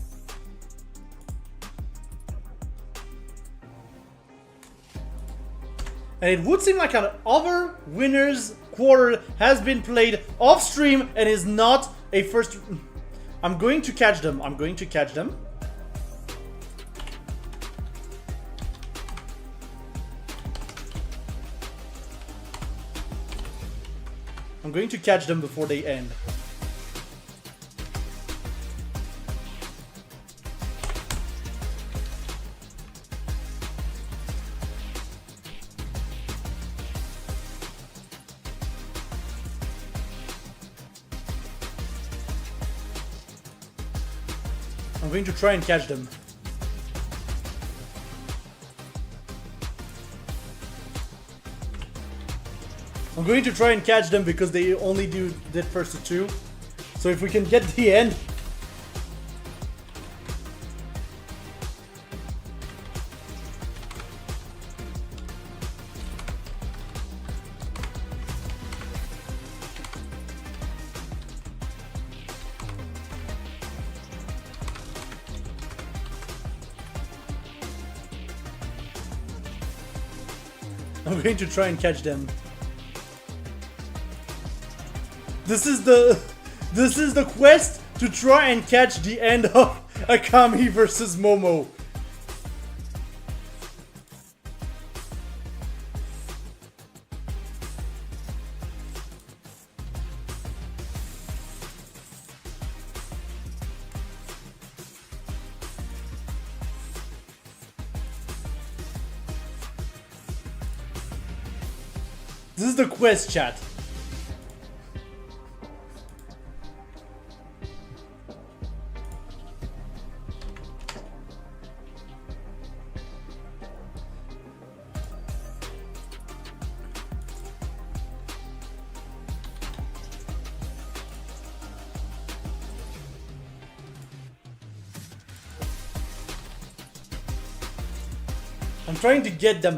And it would seem like an other winner's quarter has been played off stream and is not a first. I'm going to catch them. I'm going to catch them. I'm going to catch them before they end. I'm going to try and catch them. I'm going to try and catch them because they only did first to 2. So if we can get the end. I'm going to try and catch them. This is the quest to try and catch the end of Akami versus Momo. This is the quest, chat. I'm trying to get them.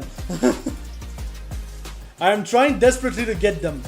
I am trying desperately to get them.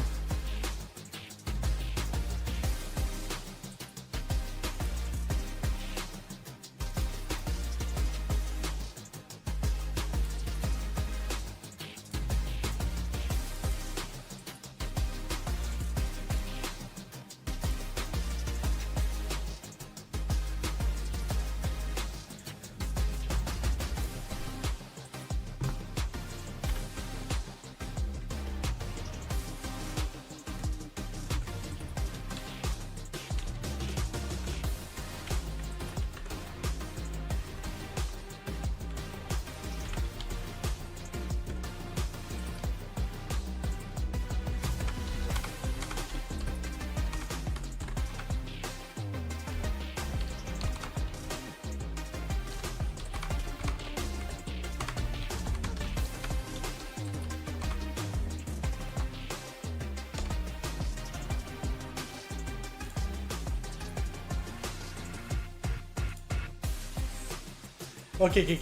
Okay.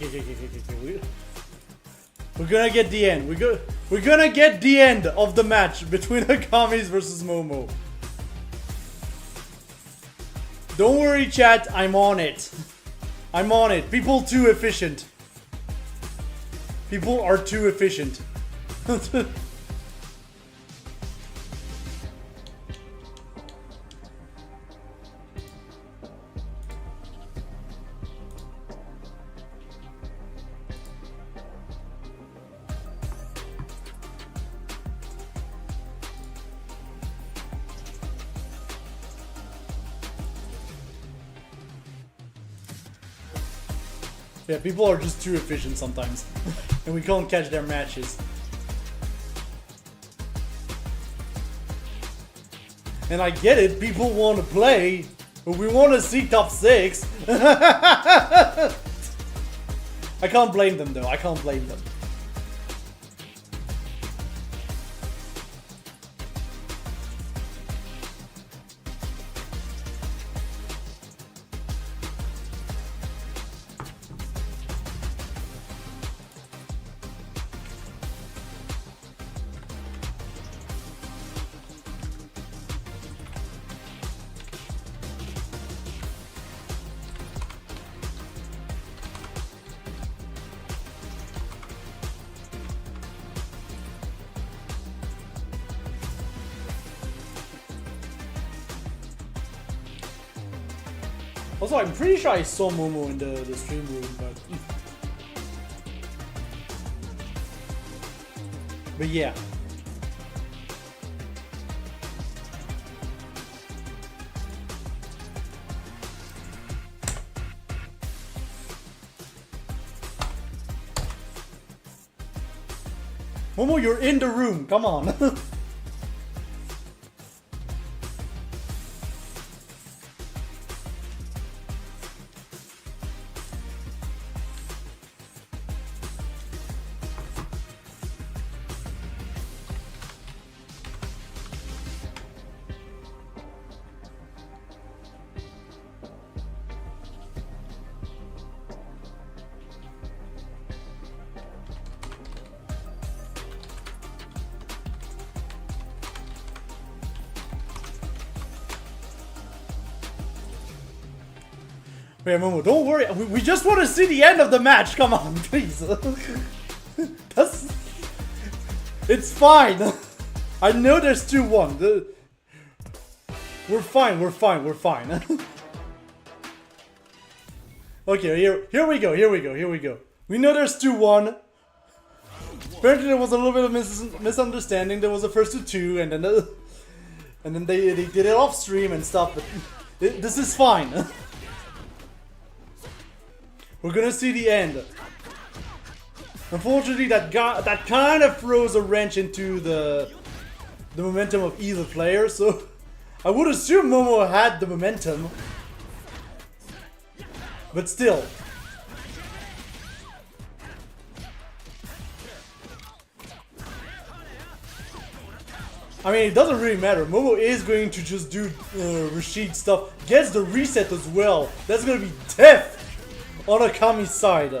We're gonna get the end. We're gonna get the end of the match between Akamis versus Momo. Don't worry, chat. I'm on it. I'm on it. People too efficient. People are too efficient. Yeah, people are just too efficient sometimes. And we can't catch their matches. And I get it, people want to play, but we want to see top 6. I can't blame them though, I can't blame them. Also, I'm pretty sure I saw Momo in the stream room, but yeah. Momo, you're in the room, come on. Wait, Momo, don't worry. We just want to see the end of the match. Come on, please. It's fine. I know there's 2-1. We're fine. Okay, here we go. We know there's 2-1. Apparently there was a little bit of misunderstanding. There was the first to 2, and then they did it off stream and stuff. But this is fine. We're gonna see the end. Unfortunately, that kind of throws a wrench into the momentum of either player. So I would assume Momo had the momentum, but still. I mean, it doesn't really matter. Momo is going to just do Rashid stuff. Gets the reset as well. That's gonna be death on Akami's side.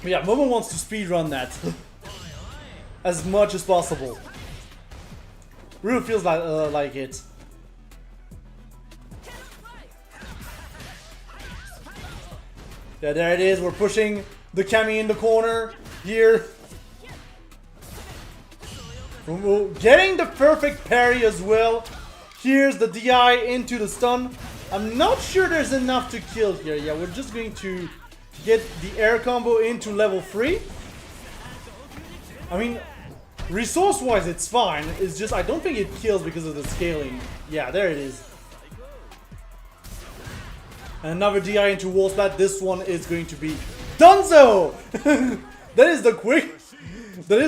But yeah, Momo wants to speedrun that as much as possible. Really feels like it. Yeah, there it is. We're pushing the Kami in the corner here. We're getting the perfect parry as well. Here's the DI into the stun. I'm not sure there's enough to kill here. Yeah, we're just going to get the air combo into level 3. I mean, resource-wise it's fine. It's just I don't think it kills because of the scaling. Yeah, there it is. And another DI into wall splat. This one is going to be Dunzo! That is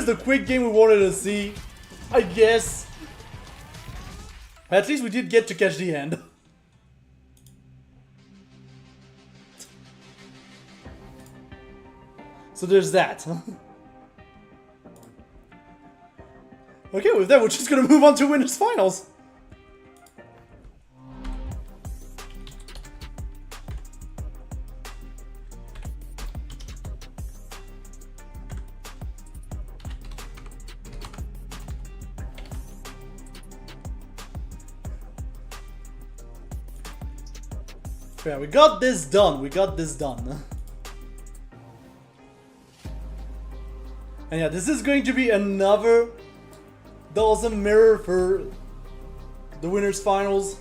the quick game we wanted to see, I guess. At least we did get to catch the end. So there's that. Okay, with that we're just gonna move on to winners finals. Yeah, we got this done. And yeah, this is going to be another Dawson mirror for the winners finals.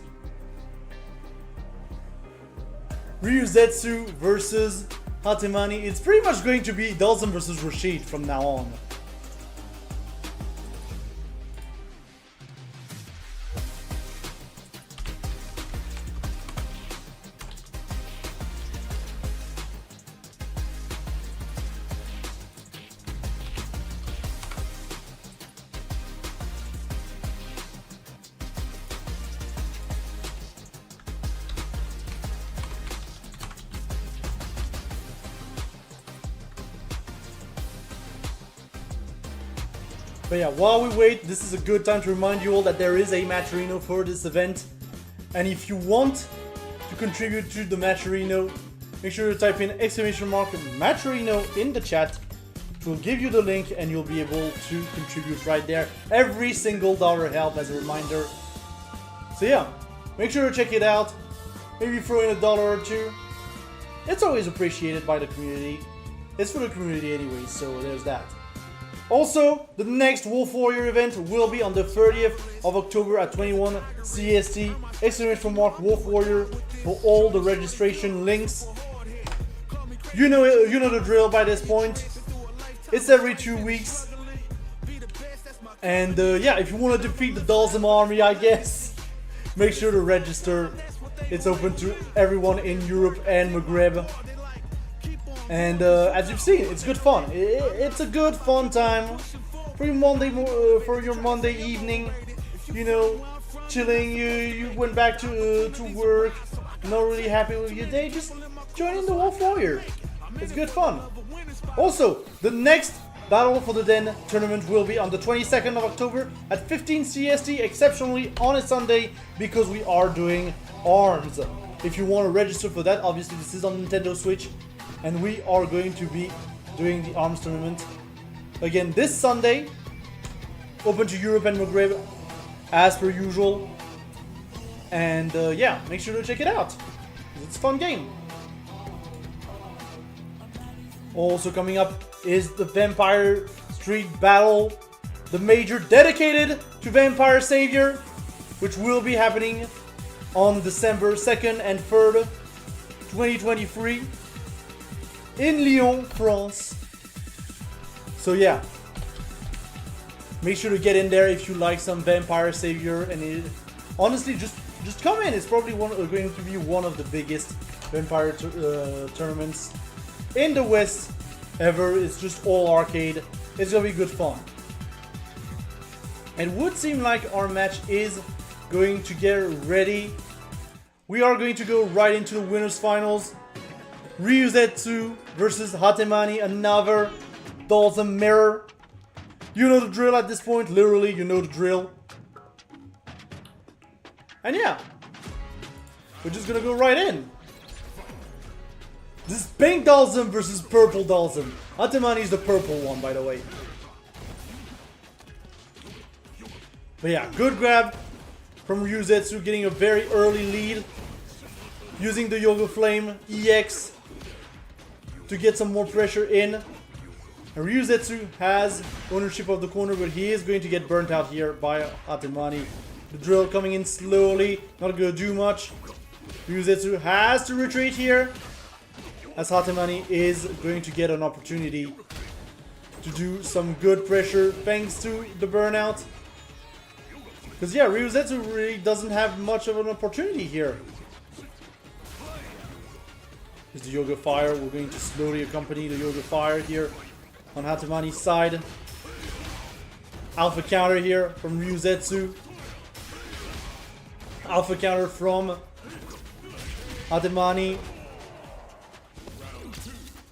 Ryuzetsu versus Hatemani. It's pretty much going to be Dawson versus Rashid from now on. But yeah, while we wait, this is a good time to remind you all that there is a Matcherino for this event. And if you want to contribute to the Matcherino, make sure to type in !Matcherino in the chat. It will give you the link and you'll be able to contribute right there. Every single dollar helps, as a reminder. So yeah, make sure to check it out. Maybe throw in $1 or $2. It's always appreciated by the community. It's for the community anyway, so there's that. Also, the next Wolf Warrior event will be on the 30th of October at 21 CST. !Wolf Warrior for all the registration links. You know the drill by this point. It's every 2 weeks. And yeah, if you want to defeat the Dalsum army, I guess, make sure to register. It's open to everyone in Europe and Maghreb. And as you've seen, it's good fun. It's a good fun time for your Monday evening. You know, chilling. You went back to work, not really happy with your day. Just join in the Wolf Warrior. It's good fun. Also, the next Battle for the Den tournament will be on the 22nd of October at 15 CST, exceptionally on a Sunday, because we are doing ARMS. If you want to register for that, obviously this is on Nintendo Switch. And we are going to be doing the ARMS tournament again this Sunday open to Europe and Maghreb as per usual. And yeah, make sure to check it out. It's a fun game. Also coming up is the Vampire Street Battle, the major dedicated to Vampire Savior, which will be happening on December 2nd and 3rd, 2023 in Lyon, France. So yeah, make sure to get in there if you like some Vampire Savior, and honestly, just come in. It's probably going to be one of the biggest Vampire tournaments in the West ever. It's just all arcade. It's gonna be good fun. It would seem like our match is going to get ready. We are going to go right into the winners finals. Ryuzetsu versus Hatemani, another Dalsum mirror. You know the drill at this point, literally you know the drill. And yeah, we're just gonna go right in. This is pink Dalsum versus purple Dalsum. Hatemani is the purple one, by the way. But yeah, good grab from Ryuzetsu, getting a very early lead. Using the Yoga Flame EX to get some more pressure in. And Ryuzetsu has ownership of the corner, but he is going to get burnt out here by Hatemani. The drill coming in slowly, not gonna do much. Ryuzetsu has to retreat here, as Hatemani is going to get an opportunity to do some good pressure thanks to the burnout. Because yeah, Ryuzetsu really doesn't have much of an opportunity here. Here's the Yoga Fire. We're going to slowly accompany the Yoga Fire here on Hatemani's side. Alpha counter here from Ryuzetsu. Alpha counter from Hatemani.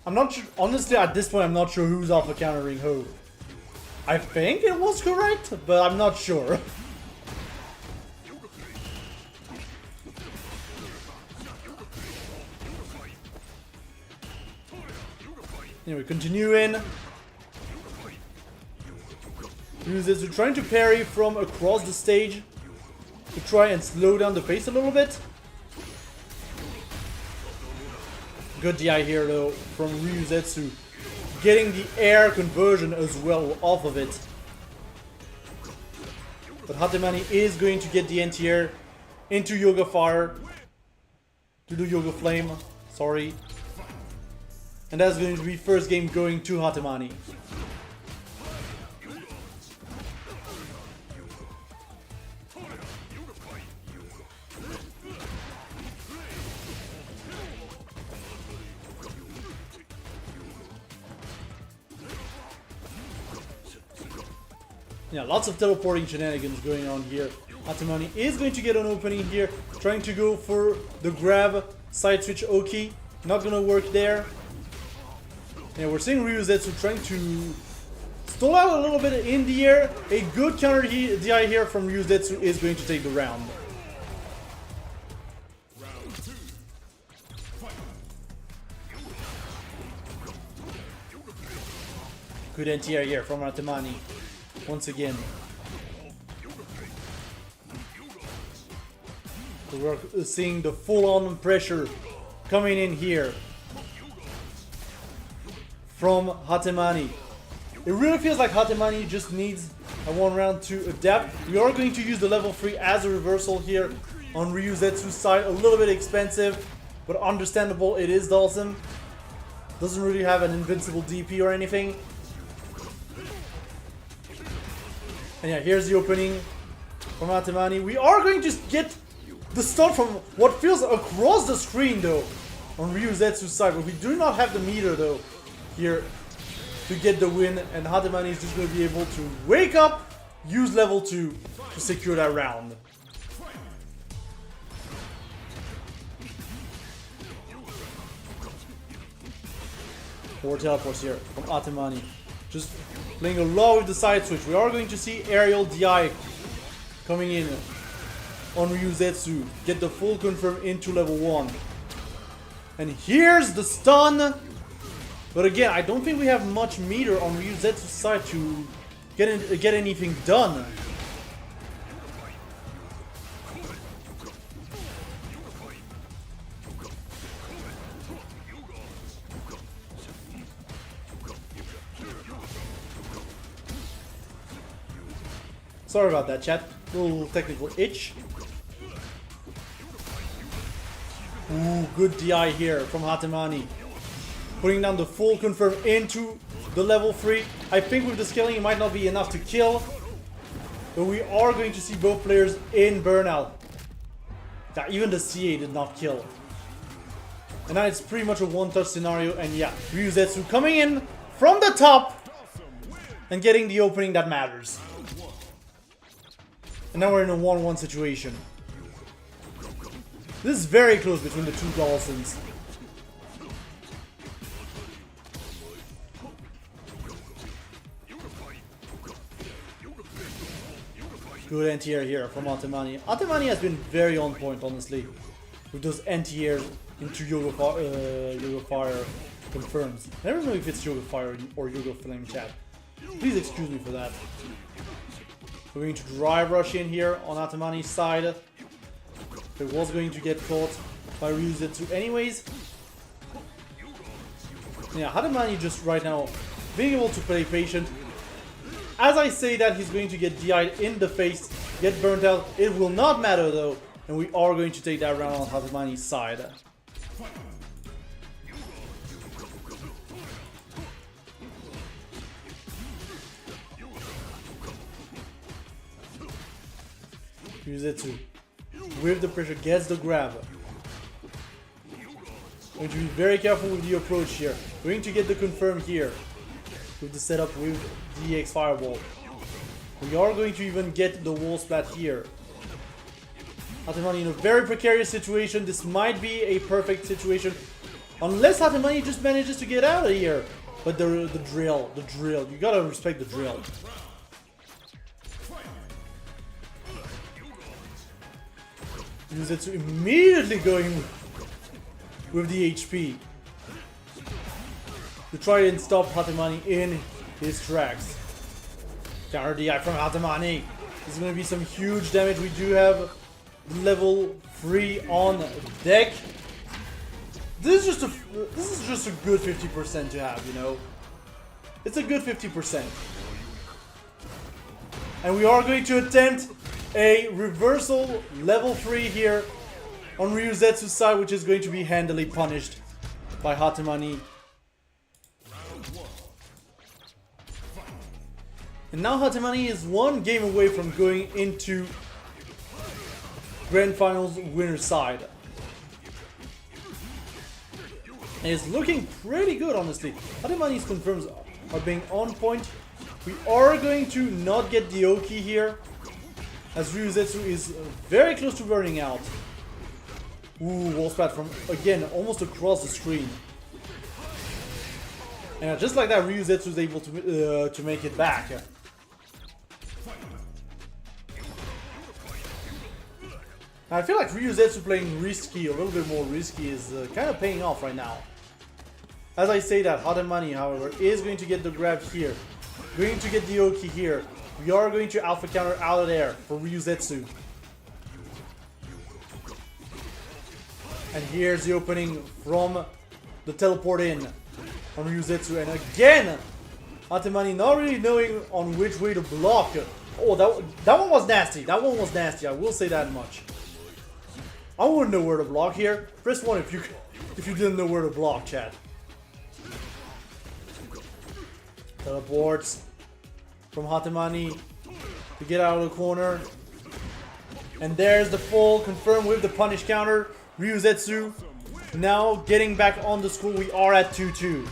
I'm not sure, honestly at this point I'm not sure who's alpha countering who. I think it was correct, but I'm not sure. Anyway, continue in. Ryuzetsu trying to parry from across the stage to try and slow down the pace a little bit. Good DI here though from Ryuzetsu, getting the air conversion as well off of it. But Hatemani is going to get the anti-air into Yoga Fire, to do Yoga Flame, sorry. And that's going to be first game going to Hatemani. Yeah, lots of teleporting shenanigans going on here. Hatemani is going to get an opening here, trying to go for the grab side switch Oki. Not gonna work there. Yeah, we're seeing Ryuzetsu trying to stall out a little bit in the air. A good counter DI here from Ryuzetsu is going to take the round. Good anti-air here from Hatemani. Once again. So we're seeing the full-on pressure coming in here from Hatemani. It really feels like Hatemani just needs a one round to adapt. We are going to use the level 3 as a reversal here on Ryuzetsu's side. A little bit expensive, but understandable. It is Dalsum. Doesn't really have an invincible DP or anything. And yeah, here's the opening from Hatemani. We are going to get the stun from what feels across the screen though on Ryuzetsu's side, but we do not have the meter though here to get the win, and Hatemani is just going to be able to wake up, use level 2 to secure that round. Four teleports here from Hatemani. Just playing a lot with the side switch. We are going to see aerial DI coming in on Ryuzetsu. Get the full confirm into level 1. And here's the stun. But again, I don't think we have much meter on Ryuzetsu's side to get anything done. Sorry about that, chat. Little technical itch. Ooh, good DI here from Hatemani. Putting down the full confirm into the level 3. I think with the scaling it might not be enough to kill. But we are going to see both players in burnout. Yeah, even the CA did not kill. And now it's pretty much a one-touch scenario. And yeah, Ryuzetsu coming in from the top and getting the opening that matters. And now we're in a 1-1 situation. This is very close between the two Dawsons. Good anti-air here from Hatemani. Hatemani has been very on point, honestly, with those anti-airs into Yoga Fire confirms. I never know if it's Yoga Fire or Yoga Flame, chat. Please excuse me for that. We're going to drive rush in here on Hatemani's side. It was going to get caught by Ryuzetsu anyways. Yeah, Hatemani just right now being able to play patient. As I say that, he's going to get DI'd in the face, get burnt out. It will not matter though, and we are going to take that round on Hatemani's side. Ryuzetsu with the pressure gets the grab. Going to be very careful with the approach here. Going to get the confirm here with the setup with the X Fireball. We are going to even get the wall splat here. Hatemani in a very precarious situation. This might be a perfect situation unless Hatemani just manages to get out of here. But the drill, you gotta respect the drill. Ryuzetsu immediately going with the HP to try and stop Hatemani in his tracks. Counter DI from Hatemani. This is going to be some huge damage. We do have level 3 on deck. This is just a good 50% to have, you know. It's a good 50%. And we are going to attempt a reversal level 3 here on Ryuzetsu's side, which is going to be handily punished by Hatemani. And now Hatemani is one game away from going into Grand Finals winner's side. And it's looking pretty good, honestly. Hatemani's confirms are being on point. We are going to not get the Oki here, as Ryuzetsu is very close to burning out. Ooh, wall splat from, again, almost across the screen. And just like that, Ryuzetsu is able to make it back. I feel like Ryuzetsu playing risky, a little bit more risky, is kind of paying off right now. As I say that, Hatemani, however, is going to get the grab here. Going to get the Oki here. We are going to alpha counter out of there for Ryuzetsu. And here's the opening from the teleport in on Ryuzetsu. And again, Hatemani not really knowing on which way to block. Oh, that one was nasty. That one was nasty. I will say that much. I wouldn't know where to block here. Press 1 if you didn't know where to block, chat. Teleports from Hatemani to get out of the corner. And there's the full confirm with the punish counter. Ryuzetsu now getting back on the score. We are at 2-2.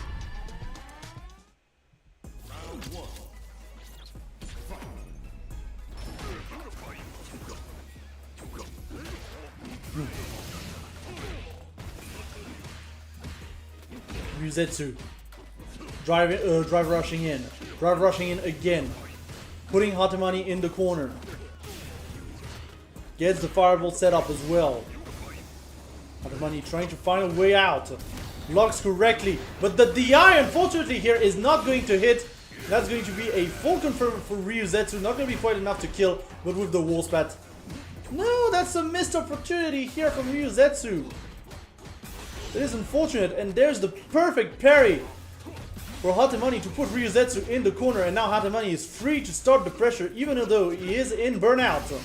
Ryuzetsu drive rushing in. Drive rushing in again. Putting Hatemani in the corner. Gets the fireball set up as well. Hatemani trying to find a way out. Blocks correctly. But the DI, unfortunately, here is not going to hit That's going to be a full confirm for Ryuzetsu. Not going to be quite enough to kill, but with the wall spat. No, that's a missed opportunity here from Ryuzetsu. It is unfortunate, and there's the perfect parry for Hatemani to put Ryuzetsu in the corner, and now Hatemani is free to start the pressure, even though he is in burnout.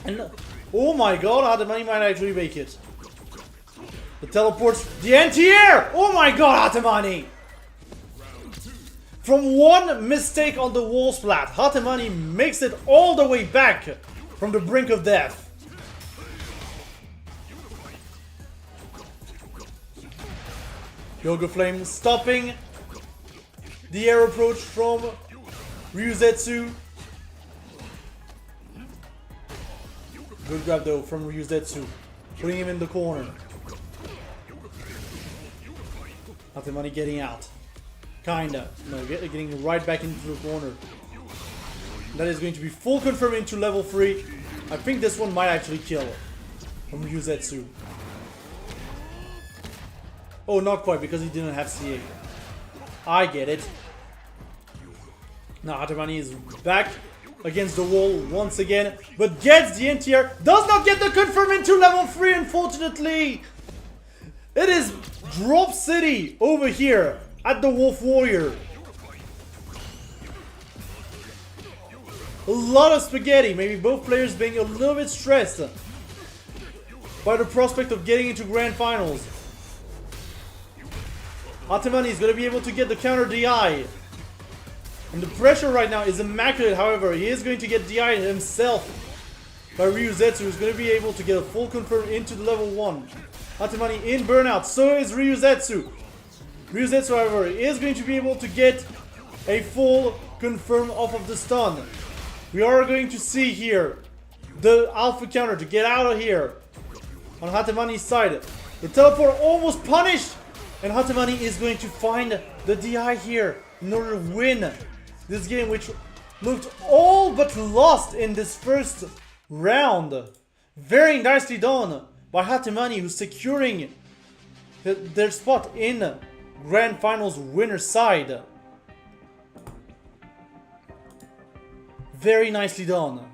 And oh my god, Hatemani might actually make it. The teleports, the anti-air! Oh my god, Hatemani! From one mistake on the wall splat, Hatemani makes it all the way back from the brink of death. Yoga Flame stopping the air approach from Ryuzetsu. Good grab though from Ryuzetsu, putting him in the corner. Hatemani getting out. Kinda. No, getting right back into the corner. That is going to be full confirm into level 3. I think this one might actually kill from Ryuzetsu. Oh, not quite, because he didn't have CA. I get it. Now Hatemani is back against the wall once again, but gets the NTR. Does not get the confirm into level 3, unfortunately. It is Drop City over here at the Wolf Warrior. A lot of spaghetti, maybe both players being a little bit stressed by the prospect of getting into grand finals. Hatemani is going to be able to get the counter DI. And the pressure right now is immaculate, however, he is going to get DI himself by Ryuzetsu, who's going to be able to get a full confirm into the level 1. Hatemani in burnout, so is Ryuzetsu. Ryuzetsu, however, is going to be able to get a full confirm off of the stun. We are going to see here the alpha counter to get out of here on Hatemani's side. The teleport almost punished, and Hatemani is going to find the DI here in order to win this game, which looked all but lost in this first round. Very nicely done by Hatemani, who's securing their spot in Grand Finals winner side. Very nicely done.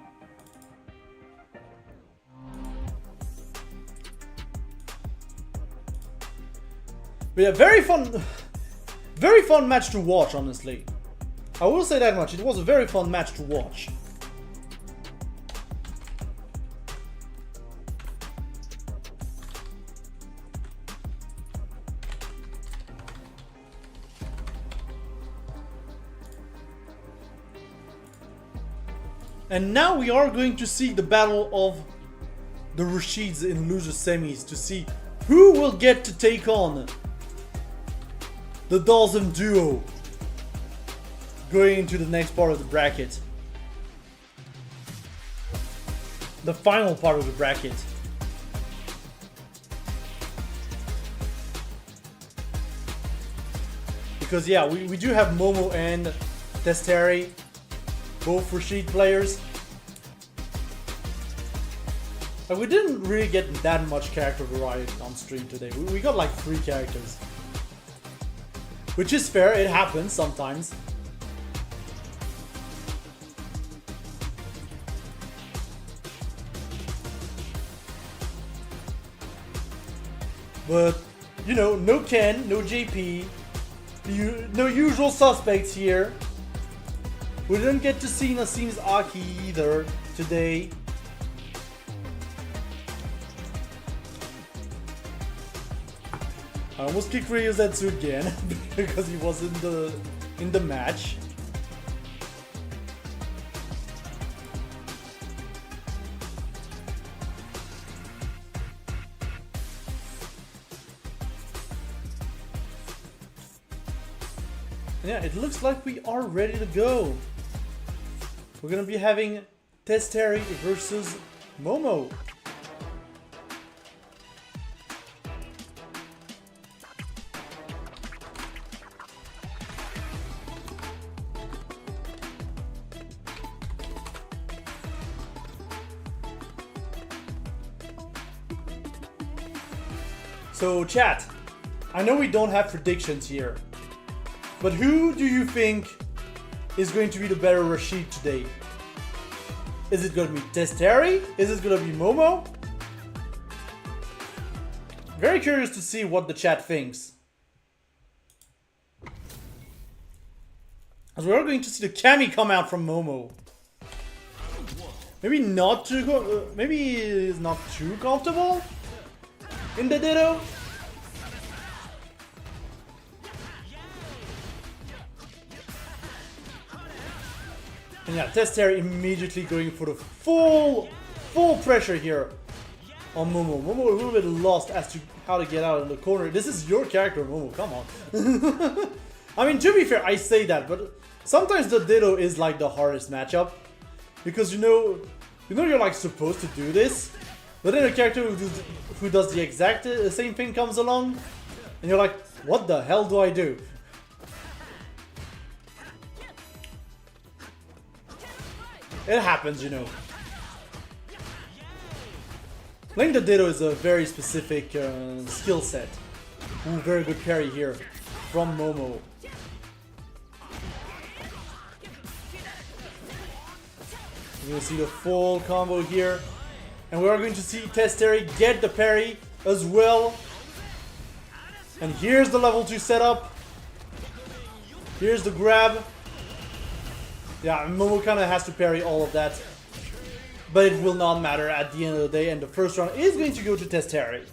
But yeah, very fun match to watch, honestly. I will say that much, it was a very fun match to watch. And now we are going to see the battle of the Rashids in loser semis to see who will get to take on the Dalsum duo going into the next part of the bracket. The final part of the bracket. Because yeah, we do have Momo and Testeri, both Rashid players. And we didn't really get that much character variety on stream today. We got like 3 characters. Which is fair, it happens sometimes. But, you know, no Ken, no JP, no usual suspects here. We didn't get to see Nassim's Aki either today. I almost kicked Ryuzetsu again because he was in the match. And yeah, it looks like we are ready to go. We're gonna be having Testeri versus Momo. So chat, I know we don't have predictions here, But who do you think is going to be the better Rashid today? Is it going to be Testeri? Is it going to be Momo? Very curious to see what the chat thinks. As we're going to see the Kami come out from Momo. Maybe not too maybe he's not too comfortable in the Ditto. And yeah, Testeri immediately going for the full pressure here on Momo. Momo a little bit lost as to how to get out of the corner. This is your character, Momo, come on. I mean, to be fair, I say that, but sometimes the Ditto is like the hardest matchup. Because you know you're like supposed to do this, but then a character who does the exact same thing comes along, and you're like, what the hell do I do? It happens, you know. Playing the Ditto is a very specific skill set. Ooh, very good parry here from Momo. We're going to see the full combo here. And we are going to see Testeri get the parry as well. And here's the level 2 setup. Here's the grab. Yeah, Momo kind of has to parry all of that. But it will not matter at the end of the day. And the first round is going to go to Testeri.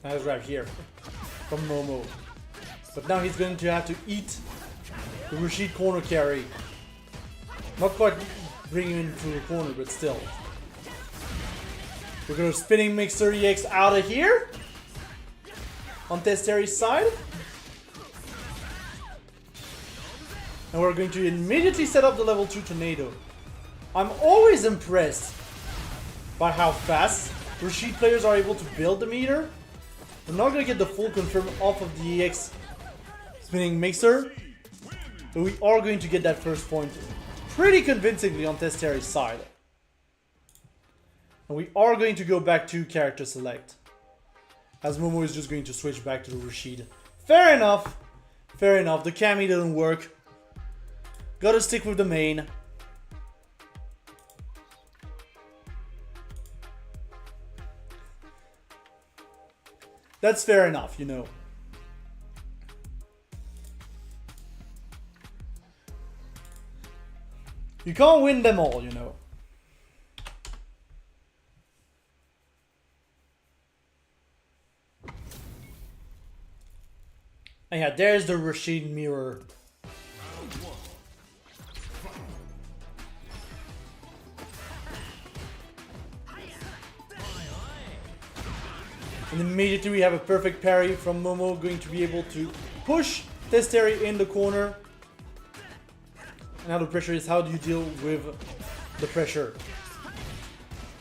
Nice grab here from Momo. But now he's going to have to eat the Rashid corner carry. Not quite bring him into the corner, but still. We're going to spinning mixer EX out of here. On Testeri's side. And we're going to immediately set up the level 2 tornado. I'm always impressed by how fast Rashid players are able to build the meter. We're not going to get the full confirm off of the EX spinning mixer, but we are going to get that first point pretty convincingly on Testeri's side. And we are going to go back to character select, as Momo is just going to switch back to the Rashid. Fair enough. Fair enough. The Kami didn't work. Gotta stick with the main. That's fair enough, you know. You can't win them all, you know. And yeah, there's the Rashid mirror. And immediately we have a perfect parry from Momo, going to be able to push Testeri in the corner. And now the pressure is, how do you deal with the pressure?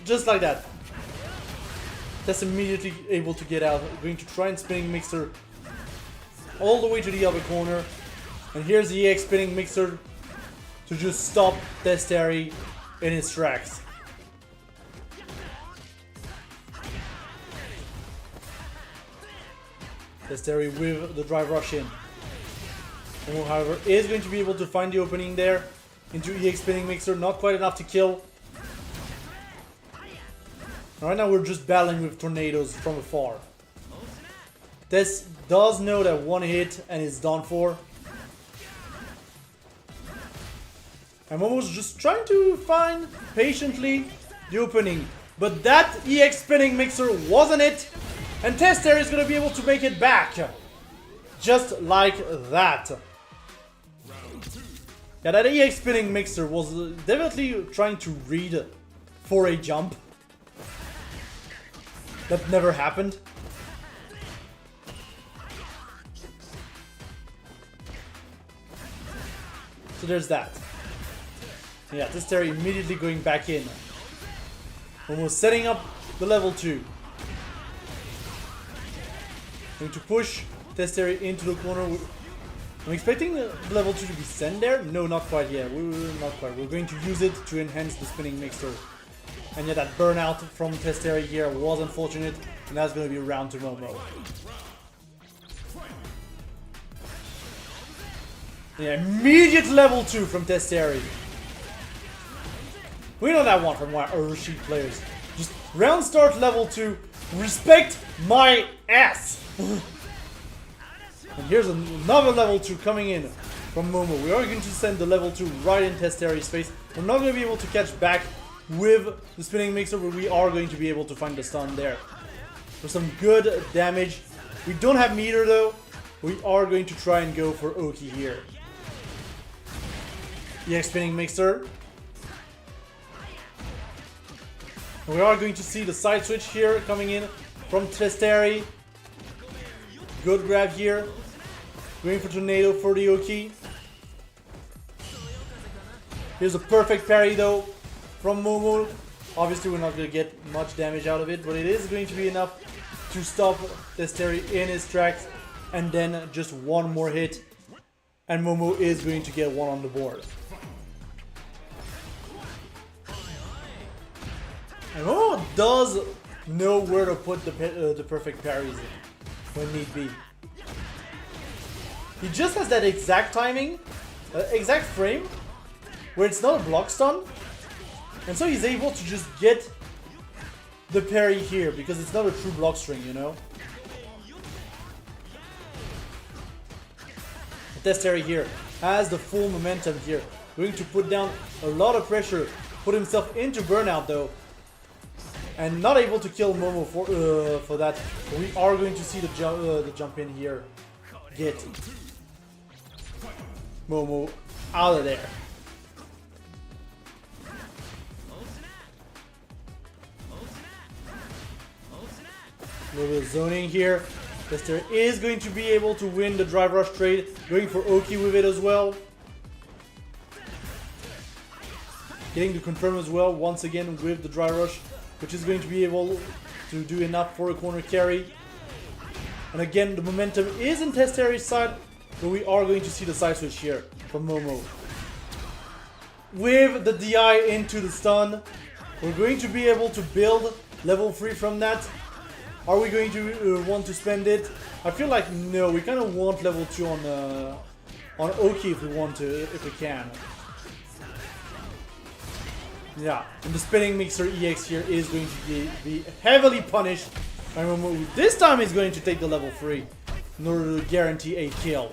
Just like that. Test immediately able to get out. Going to try and spinning mixer all the way to the other corner. And here's the EX spinning mixer to just stop Testeri in his tracks. Testeri with the drive rush in. Momo, however, is going to be able to find the opening there into EX spinning mixer. Not quite enough to kill. Right now we're just battling with tornadoes from afar. Tess does know that one hit and it's done for. And Momo's just trying to find patiently the opening. But that EX spinning mixer wasn't it. And Testeri is going to be able to make it back. Just like that. Yeah, that EX spinning mixer was definitely trying to read for a jump. That never happened. So there's that. Yeah, Testeri immediately going back in. Almost setting up the level 2. Going to push Testeri into the corner. I'm expecting the level 2 to be sent there. No, not quite yet. Not quite. We're going to use it to enhance the spinning mixer. And yeah, that burnout from Testeri here was unfortunate. And that's going to be round to Momo. Yeah, immediate level 2 from Testeri. We know that one from our sheet players. Just round start level 2. Respect my ass. And here's another level 2 coming in from Momo. We are going to send the level 2 right in Testeri's face. We're not going to be able to catch back with the spinning mixer, but we are going to be able to find the stun there. For some good damage. We don't have meter though. We are going to try and go for Oki here. EX spinning mixer. We are going to see the side switch here coming in from Testeri. Good grab here. Going for tornado for the Oki. Here's a perfect parry though from Momo. Obviously we're not going to get much damage out of it, but it is going to be enough to stop Testeri in his tracks. And then just one more hit. And Momo is going to get one on the board. And Momo does know where to put the perfect parries in when need be. He just has that exact timing, exact frame, where it's not a block stun. And so he's able to just get the parry here, because it's not a true block string, you know? Testeri here has the full momentum here. Going to put down a lot of pressure, put himself into burnout though. And not able to kill Momo for that. We are going to see the jump in here. Get Momo out of there. A little bit of zoning here. Testeri is going to be able to win the drive rush trade. Going for Oki with it as well. Getting the confirm as well once again with the drive rush, which is going to be able to do enough for a corner carry. And again, the momentum is in Testeri's side, but we are going to see the side switch here from Momo. With the DI into the stun, we're going to be able to build level 3 from that. Are we going to want to spend it? I feel like no, we kind of want level 2 on Oki if we want to, if we can. Yeah, and the spinning mixer EX here is going to be heavily punished by Momo. This time he's going to take the level 3 in order to guarantee a kill.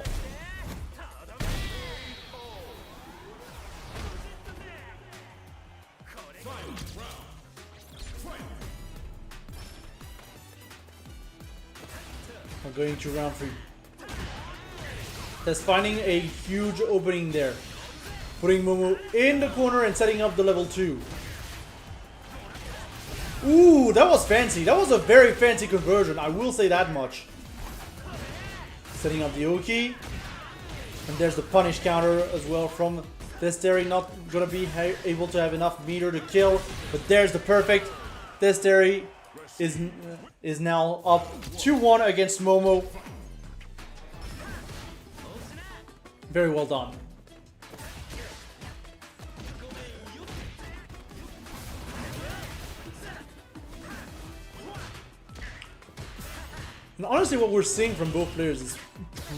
We're going to round 3. That's finding a huge opening there. Putting Momo in the corner and setting up the level 2. Ooh, that was fancy. That was a very fancy conversion. I will say that much. Setting up the Oki. And there's the punish counter as well from Testeri. Not going to be able to have enough meter to kill. But there's the perfect. Testeri is now up 2-1 against Momo. Very well done. And honestly, what we're seeing from both players is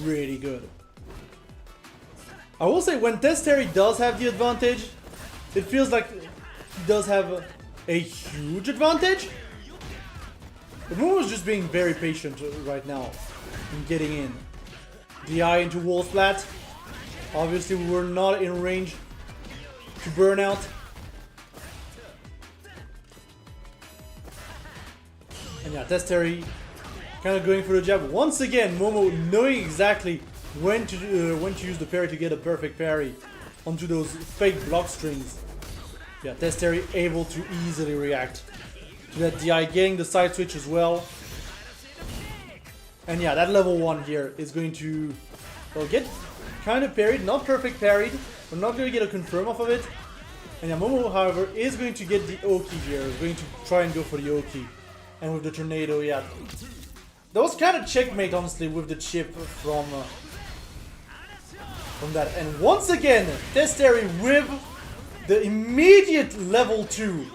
pretty good. I will say, when Testeri does have the advantage, it feels like he does have a huge advantage. But Momo's just being very patient right now in getting in. DI into wall splat. Obviously, we were not in range to burn out. And yeah, Testeri kind of going for the jab. Once again, Momo knowing exactly when to use the parry to get a perfect parry onto those fake block strings. Yeah, Testeri able to easily react to that DI, getting the side switch as well. And yeah, that level 1 here is going to, well, get kind of parried, not perfect parried. We're not going to get a confirm off of it. And yeah, Momo, however, is going to get the Oki here. Is going to try and go for the Oki. And with the tornado, yeah. That was kind of checkmate, honestly, with the chip from that. And once again, Testeri with the immediate level 2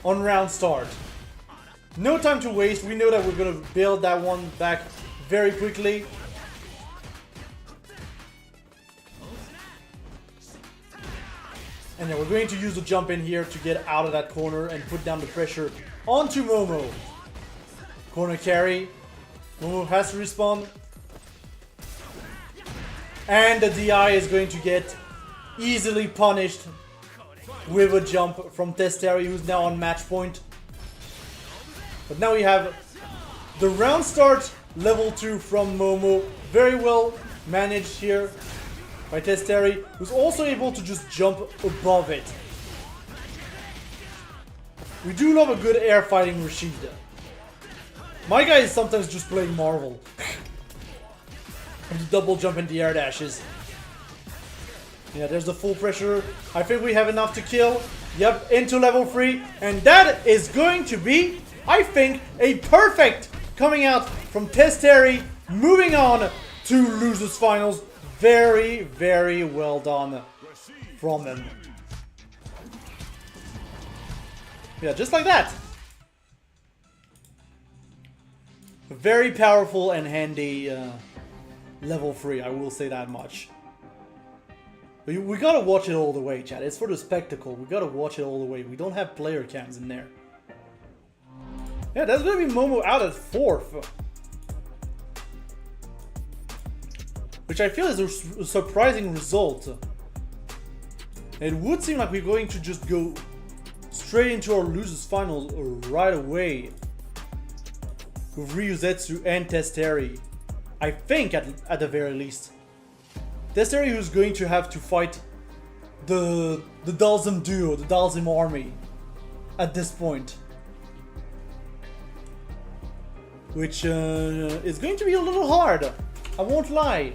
on round start. No time to waste. We know that we're gonna build that one back very quickly. And then we're going to use the jump in here to get out of that corner and put down the pressure onto Momo. Corner carry. Momo has to respond. And the DI is going to get easily punished with a jump from Testeri, who's now on match point. But now we have the round start level 2 from Momo. Very well managed here by Testeri, who's also able to just jump above it. We do love a good air fighting Rashid. My guy is sometimes just playing Marvel. And the double jump and the air dashes. Yeah, there's the full pressure. I think we have enough to kill. Yep, into level 3. And that is going to be, I think, a perfect coming out from Testeri. Moving on to losers finals. Very, very well done from him. Yeah, just like that. Very powerful and handy level 3, I will say that much. We gotta watch it all the way, chat. It's for the spectacle. We gotta watch it all the way. We don't have player cams in there. Yeah, that's gonna be Momo out at 4th. Which I feel is a surprising result. It would seem like we're going to just go straight into our losers finals right away. With Ryuzetsu and Testeri. I think at the very least. Testeri who's going to have to fight the Dalsim duo, the Dalsim army. At this point. Which is going to be a little hard. I won't lie.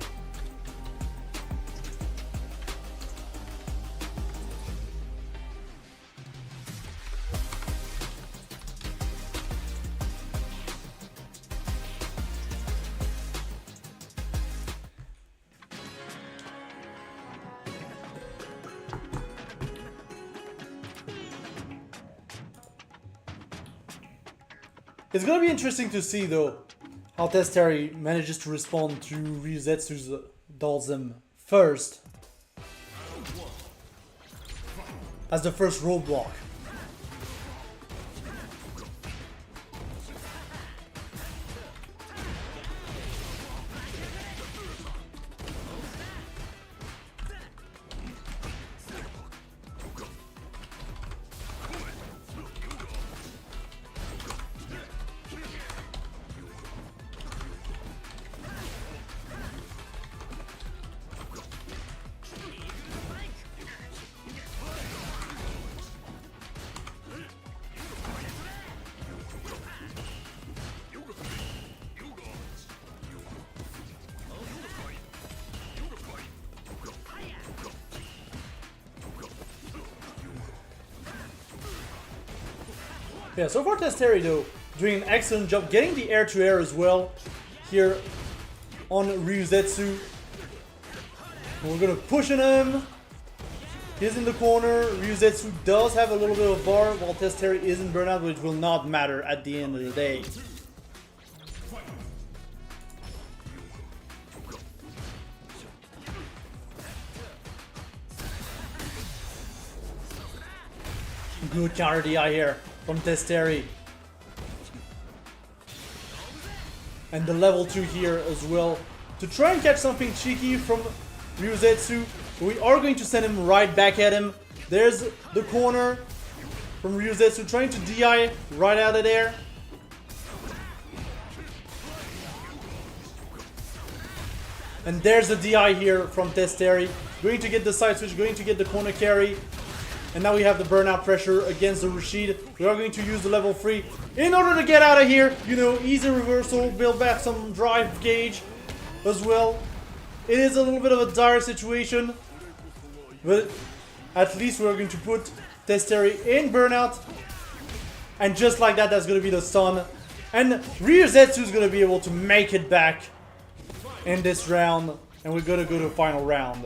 It's gonna be interesting to see though how Testeri manages to respond to Ryuzetsu's Dalsim first as the first roadblock. Yeah, so far Testeri though, doing an excellent job getting the air-to-air as well here on Ryuzetsu. We're gonna push on him. He's in the corner. Ryuzetsu does have a little bit of bar while Testeri is in burnout, which will not matter at the end of the day. Good counter DI here from Testeri. And the level 2 here as well. To try and catch something cheeky from Ryuzetsu, we are going to send him right back at him. There's the corner from Ryuzetsu trying to DI right out of there. And there's the DI here from Testeri. Going to get the side switch, going to get the corner carry. And now we have the burnout pressure against the Rashid. We are going to use the level 3 in order to get out of here. You know, easy reversal, build back some drive gauge as well. It is a little bit of a dire situation. But at least we're going to put Testeri in burnout. And just like that, that's going to be the stun. And Ryuzetsu is going to be able to make it back in this round. And we're going to go to the final round.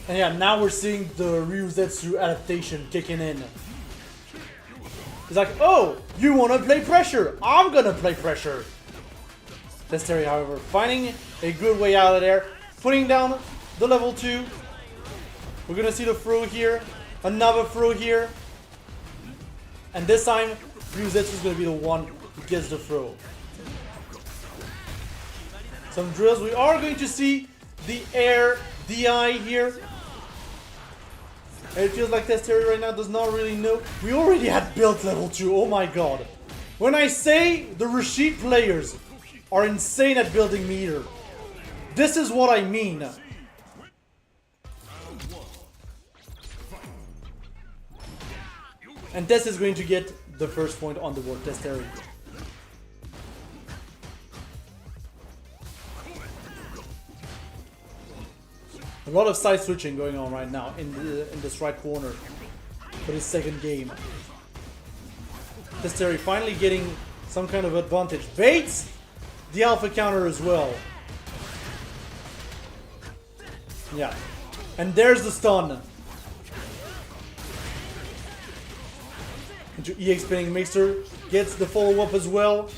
And yeah, now we're seeing the Ryuzetsu adaptation kicking in. It's like, oh, you want to play pressure? I'm gonna play pressure. Testeri, however, finding a good way out of there, putting down the level 2. We're gonna see the throw here, another throw here, and this time Ryuzetsu is gonna be the one who gets the throw. Some drills. We are going to see the air DI here. And it feels like Testeri right now does not really know. We already had built level 2. Oh my god. When I say the Rashid players are insane at building meter, this is what I mean. And Tess is going to get the first point on the board. Testeri. A lot of side switching going on right now in this right corner for this second game. Testeri finally getting some kind of advantage. Baits the alpha counter as well. Yeah. And there's the stun. Into EX spinning mixer. Gets the follow-up as well.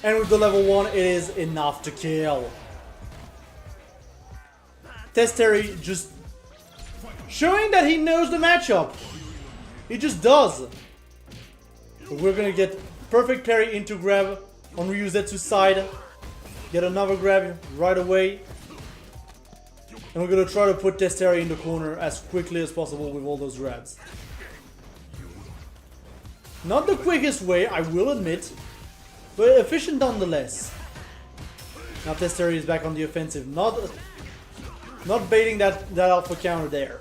And with the level 1, it is enough to kill. Testeri just showing that he knows the matchup. He just does. But we're gonna get perfect parry into grab on Ryuzetsu's side. Get another grab right away. And we're gonna try to put Testeri in the corner as quickly as possible with all those grabs. Not the quickest way, I will admit, but efficient nonetheless. Now Testeri is back on the offensive. Not baiting that alpha counter there.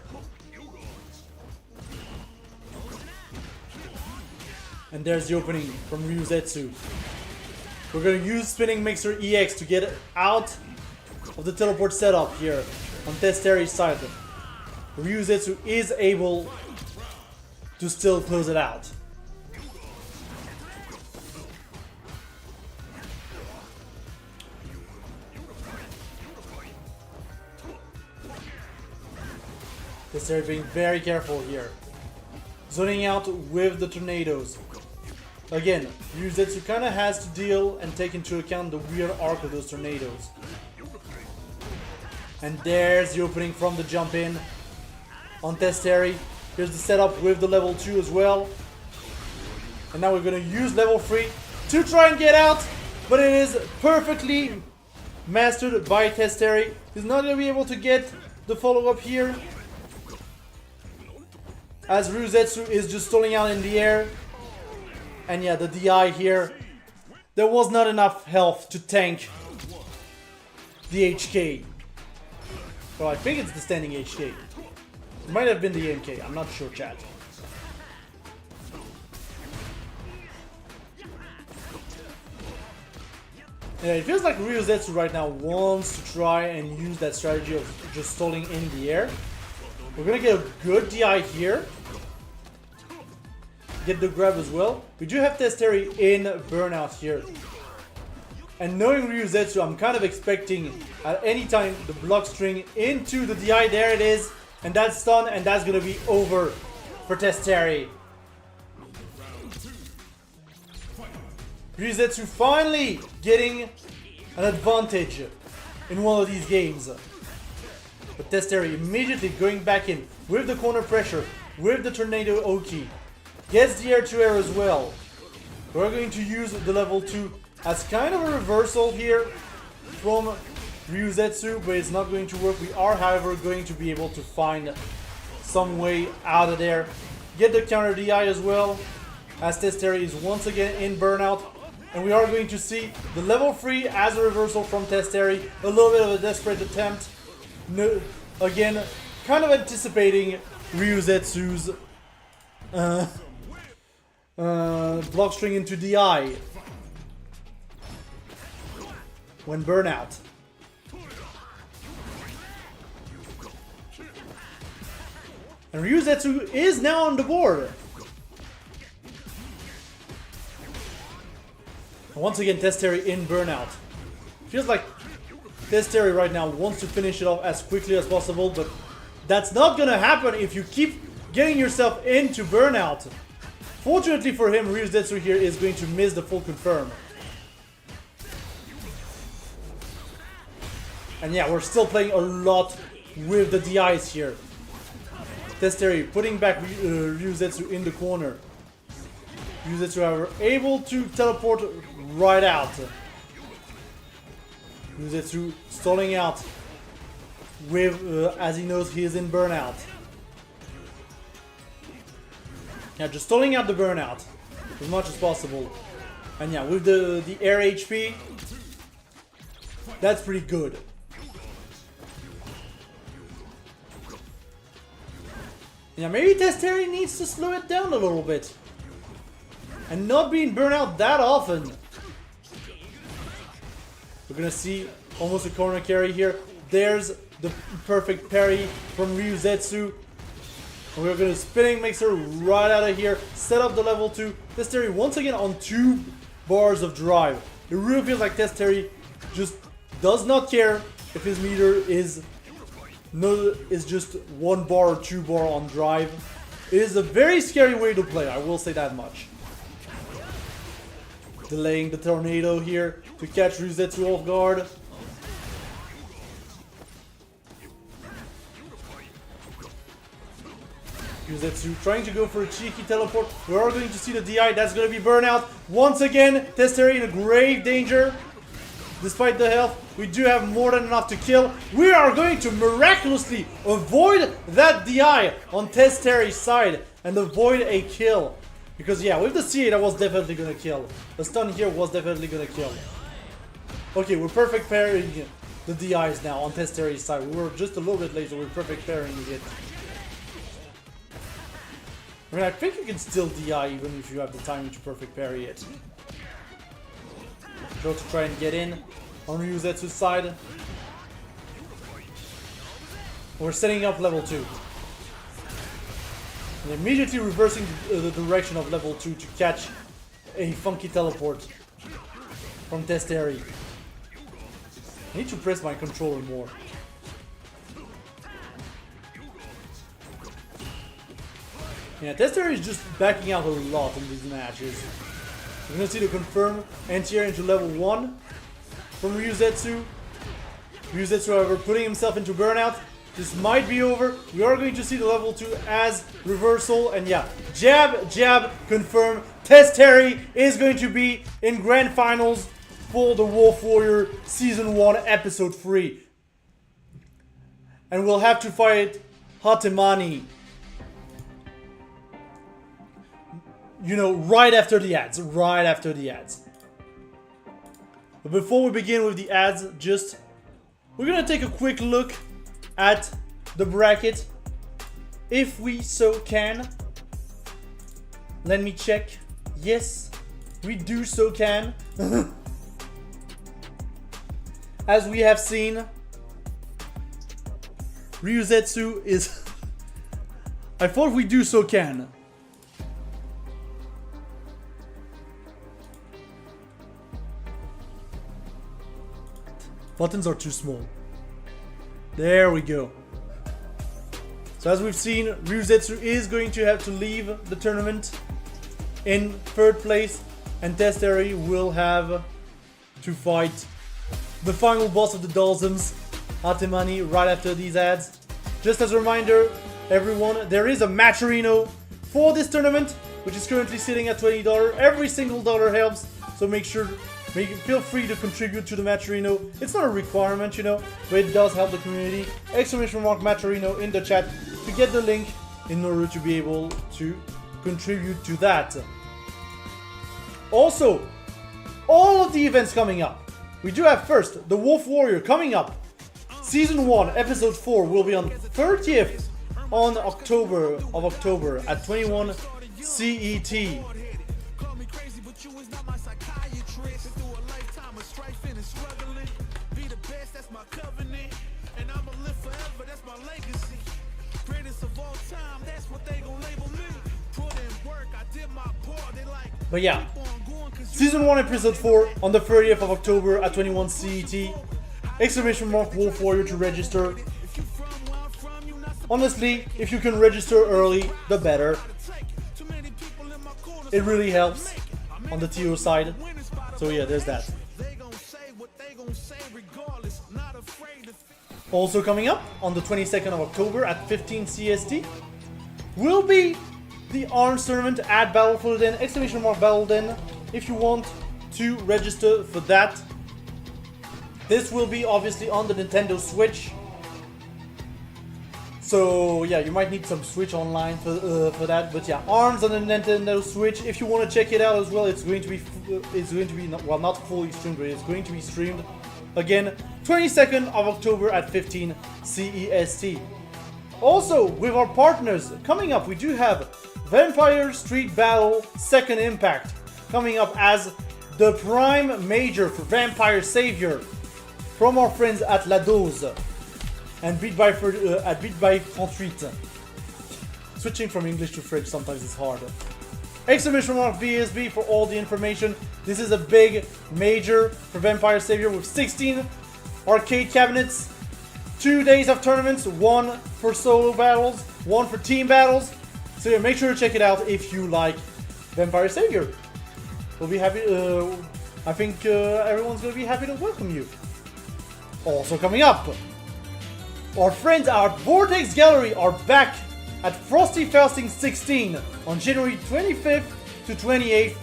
And there's the opening from Ryuzetsu. We're gonna use Spinning Mixer EX to get out of the teleport setup here on Testeri's side. Ryuzetsu is able to still close it out. Testeri being very careful here. Zoning out with the tornadoes. Again, Ryuzetsu kind of has to deal and take into account the weird arc of those tornadoes. And there's the opening from the jump in on Testeri. Here's the setup with the level 2 as well. And now we're going to use level 3 to try and get out. But it is perfectly mastered by Testeri. He's not going to be able to get the follow-up here, as Ryuzetsu is just stalling out in the air. And yeah, the DI here. There was not enough health to tank the HK. Well, I think it's the standing HK. It might have been the MK, I'm not sure, chat. Yeah, it feels like Ryuzetsu right now wants to try and use that strategy of just stalling in the air. We're gonna get a good DI here. Get the grab as well. We do have Testeri in burnout here. And knowing Ryuzetsu, I'm kind of expecting at any time the block string into the DI. There it is. And that's stun, and that's gonna be over for Testeri. Ryuzetsu finally getting an advantage in one of these games. But Testeri immediately going back in with the corner pressure, with the tornado Oki. Gets the air-to-air as well. We're going to use the level 2 as kind of a reversal here from Ryuzetsu, but it's not going to work. We are, however, going to be able to find some way out of there. Get the counter DI as well, as Testeri is once again in burnout. And we are going to see the level 3 as a reversal from Testeri. A little bit of a desperate attempt. No, again, kind of anticipating Ryuzetsu's block string into DI when burnout. And Ryuzetsu is now on the board. And once again, Testeri in burnout. Feels like Testeri right now wants to finish it off as quickly as possible, but That's not gonna happen if you keep getting yourself into burnout. Fortunately for him, Ryuzetsu here is going to miss the full confirm. And yeah, we're still playing a lot with the DIs here. Testeri putting back Ryuzetsu in the corner. Ryuzetsu, however, able to teleport right out. Ryuzetsu stalling out with, as he knows he is in burnout. Yeah, just stalling out the burnout as much as possible. And yeah, with the air HP, that's pretty good. Yeah, maybe Testeri needs to slow it down a little bit. And not being burned out that often. We're gonna see almost a corner carry here. There's the perfect parry from Ryuzetsu. And we're gonna spinning mixer right out of here. Set up the level 2. Testeri once again on 2 bars of drive. It really feels like Testeri just does not care if his meter is just 1 bar or 2 bar on drive. It is a very scary way to play, I will say that much. Delaying the tornado here to catch Ryuzetsu off guard. Ryuzetsu trying to go for a cheeky teleport. We are going to see the DI, that's going to be burnout. Once again, Testeri in a grave danger. Despite the health, we do have more than enough to kill. We are going to miraculously avoid that DI on Testeri's side and avoid a kill. Because yeah, with the C8 that was definitely gonna kill. The stun here was definitely gonna kill. Okay, we're perfect parrying the DIs now on Testeri's side. We were just a little bit late, so we're perfect parrying it. I mean, I think you can still DI even if you have the time to perfect parry it. Go to try and get in on Ryuzetsu's side. We're setting up level 2. And immediately reversing the direction of level 2 to catch a funky teleport from Testeri. I need to press my controller more. Yeah, Testeri is just backing out a lot in these matches. We're gonna see the confirm anti-air into level 1 from Ryuzetsu. Ryuzetsu, however, putting himself into burnout. This might be over. We are going to see the level 2 as reversal. And yeah, jab, jab, confirm. Testeri is going to be in grand finals for the Wolf Warrior Season 1 Episode 3. And we'll have to fight Hatemani. You know, right after the ads. Right after the ads. But before we begin with the ads, we're gonna take a quick look at the bracket, if we so can. Let me check. Yes, we do so can. As we have seen, Ryuzetsu is... I thought we do so can. Buttons are too small. There we go. So as we've seen, Ryuzetsu is going to have to leave the tournament in 3rd place, and Testeri will have to fight the final boss of the Dulzums, Hatemani, right after these ads. Just as a reminder, everyone, there is a matcherino for this tournament, which is currently sitting at $20. Every single dollar helps, so feel free to contribute to the matcherino. It's not a requirement, you know, but it does help the community. !Matcherino in the chat to get the link in order to be able to contribute to that. Also, all of the events coming up. We do have first the Wolf Warrior coming up. Season 1, Episode 4 will be on 30th on October at 21 CET. But yeah, Season 1 Episode 4 on the 30th of October at 21 CET. !Wolf Warrior to register. Honestly, if you can register early, the better. It really helps on the TO side. So yeah, there's that. Also coming up on the 22nd of October at 15 CST will be the ARMS tournament at Battlefield Den, !Battle Den, if you want to register for that. This will be obviously on the Nintendo Switch. So yeah, you might need some Switch online for that, but yeah, ARMS on the Nintendo Switch. If you want to check it out as well, it's going to be well, not fully streamed, but it's going to be streamed again 22nd of October at 15 CEST. Also, with our partners coming up, we do have Vampire Street Battle Second Impact coming up as the prime major for Vampire Savior from our friends at La Dose and Beat by 38. Switching from English to French sometimes is hard. !BSB for all the information. This is a big major for Vampire Savior with 16 arcade cabinets, 2 days of tournaments, 1 for solo battles, 1 for team battles. So yeah, make sure to check it out if you like Vampire Savior. We'll be happy. I think everyone's gonna be happy to welcome you. Also coming up, our friends at Vortex Gallery are back at Frosty Fausting 16 on January 25th to 28th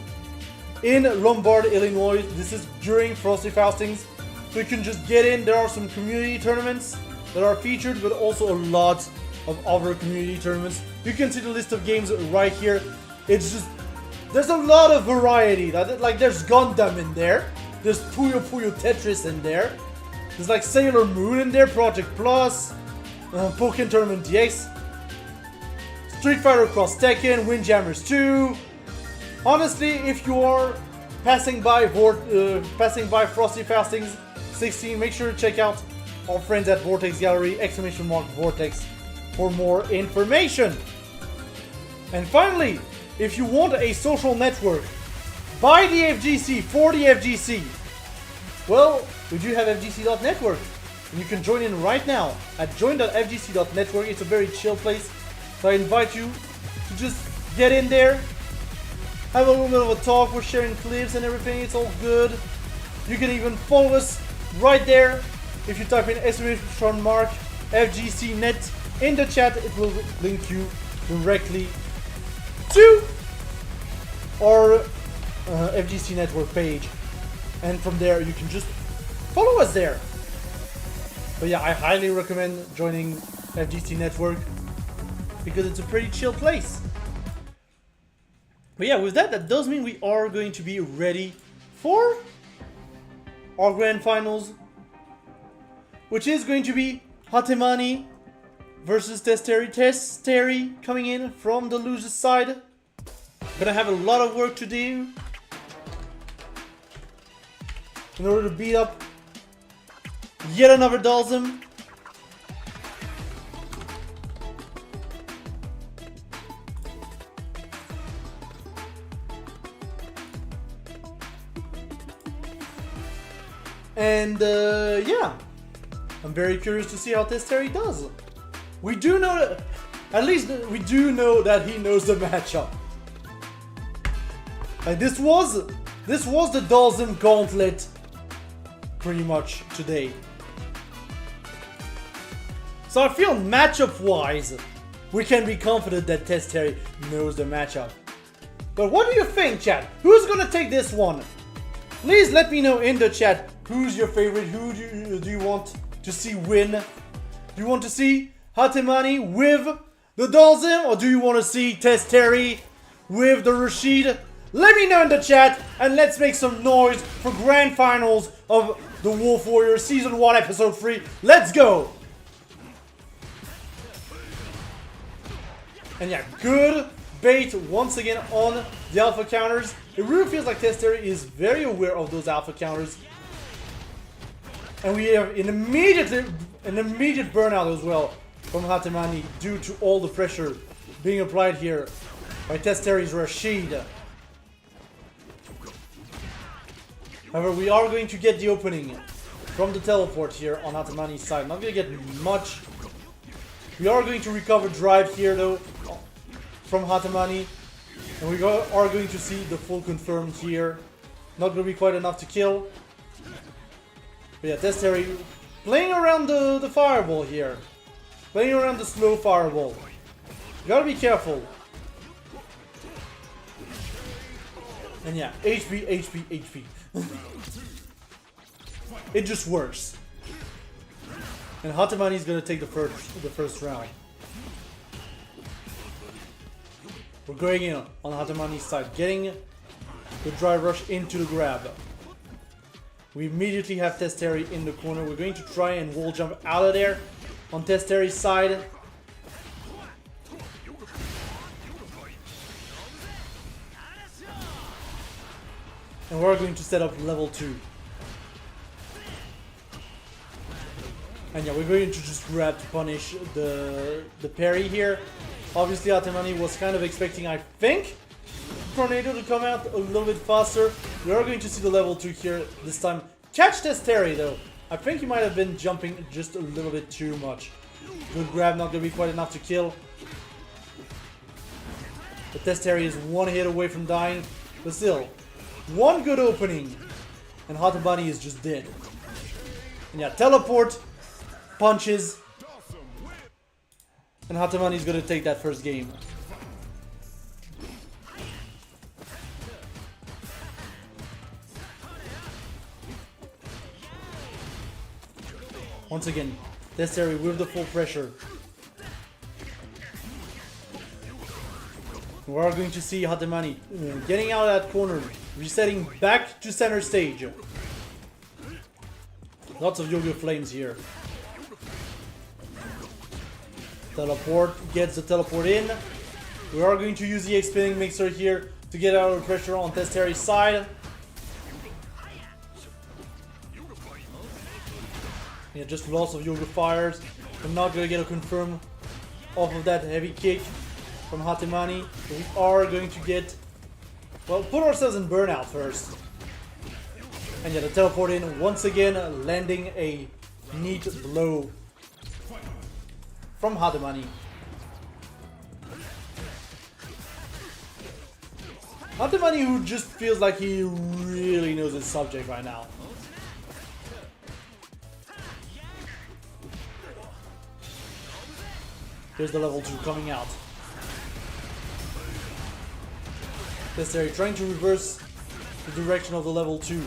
in Lombard, Illinois. This is during Frosty Faustings, so you can just get in. There are some community tournaments that are featured, but also a lot of other community tournaments. You can see the list of games right here. It's just, there's a lot of variety. Like there's Gundam in there, there's Puyo Puyo Tetris in there, there's like Sailor Moon in there, Project Plus, Pokken Tournament DX, Street Fighter Cross Tekken, Windjammers 2. Honestly, if you are passing by Frosty Fastings 16, make sure to check out our friends at Vortex Gallery, !Vortex, for more information. And finally, if you want a social network by the FGC, for the FGC, well, we do have FGC.network, and you can join in right now at join.fgc.network. It's a very chill place, so I invite you to just get in there, have a little bit of a talk. We're sharing clips and everything. It's all good. You can even follow us right there. If you type in !FGCnet in the chat, it will link you directly to our FGC network page, and from there you can just follow us there. But yeah, I highly recommend joining FGC network because it's a pretty chill place. But yeah, with that does mean we are going to be ready for our grand finals, which is going to be Hatemani versus Testeri. Testeri coming in from the loser's side. Gonna have a lot of work to do in order to beat up yet another Dalsum. And yeah, I'm very curious to see how Testeri does. We do know that, at least we do know that he knows the matchup. Like this was the Dalsum gauntlet pretty much today. So I feel matchup wise, we can be confident that Testeri knows the matchup. But what do you think, chat? Who's gonna take this one? Please let me know in the chat who's your favorite. Who do you want to see win? Do you want to see Hatemani with the Dalsum, or do you want to see Testeri with the Rashid? Let me know in the chat, and let's make some noise for grand finals of the Wolf Warrior Season 1 Episode 3. Let's go! And yeah, good bait once again on the alpha counters. It really feels like Testeri is very aware of those alpha counters. And we have an immediate burnout as well from Hatemani due to all the pressure being applied here by Testeri's Rashid. However, we are going to get the opening from the teleport here on Hatemani's side. Not going to get much We are going to recover drive here though from Hatamani. And we are going to see the full confirmed here. Not going to be quite enough to kill. But yeah, Testeri playing around the fireball here. Playing around the slow fireball. You gotta be careful. And yeah, HP, HP, HP. It just works. And Hatamani is gonna take the first round. We're going in on Hatamani's side, getting the drive rush into the grab. We immediately have Testeri in the corner. We're going to try and wall jump out of there on Testeri's side. And we're going to set up level 2. And yeah, we're going to just grab to punish the parry here. Obviously, Hatamani was kind of expecting, I think, Tornado to come out a little bit faster. We are going to see the level 2 here this time. Catch Testeri though. I think he might have been jumping just a little bit too much. Good grab, not going to be quite enough to kill. But Testeri is one hit away from dying. But still, one good opening. And Hatamani is just dead. And yeah, teleport, punches. And Hatamani is going to take that first game. Once again, Testeri with the full pressure. We are going to see Hatamani getting out of that corner, resetting back to center stage. Lots of Yo-Yo Flames here. Teleport, gets the teleport in. We are going to use the X-Spinning Mixer here to get out of the pressure on Testeri's side. Yeah, just lots of Yoga Fires. I'm not going to get a confirm off of that heavy kick from Hatamani. But we are going to get... Well, put ourselves in burnout first. And yeah, the teleport in once again, landing a neat blow from Hatamani. Hatamani, who just feels like he really knows his subject right now. Here's the level 2 coming out. Testeri trying to reverse the direction of the level 2.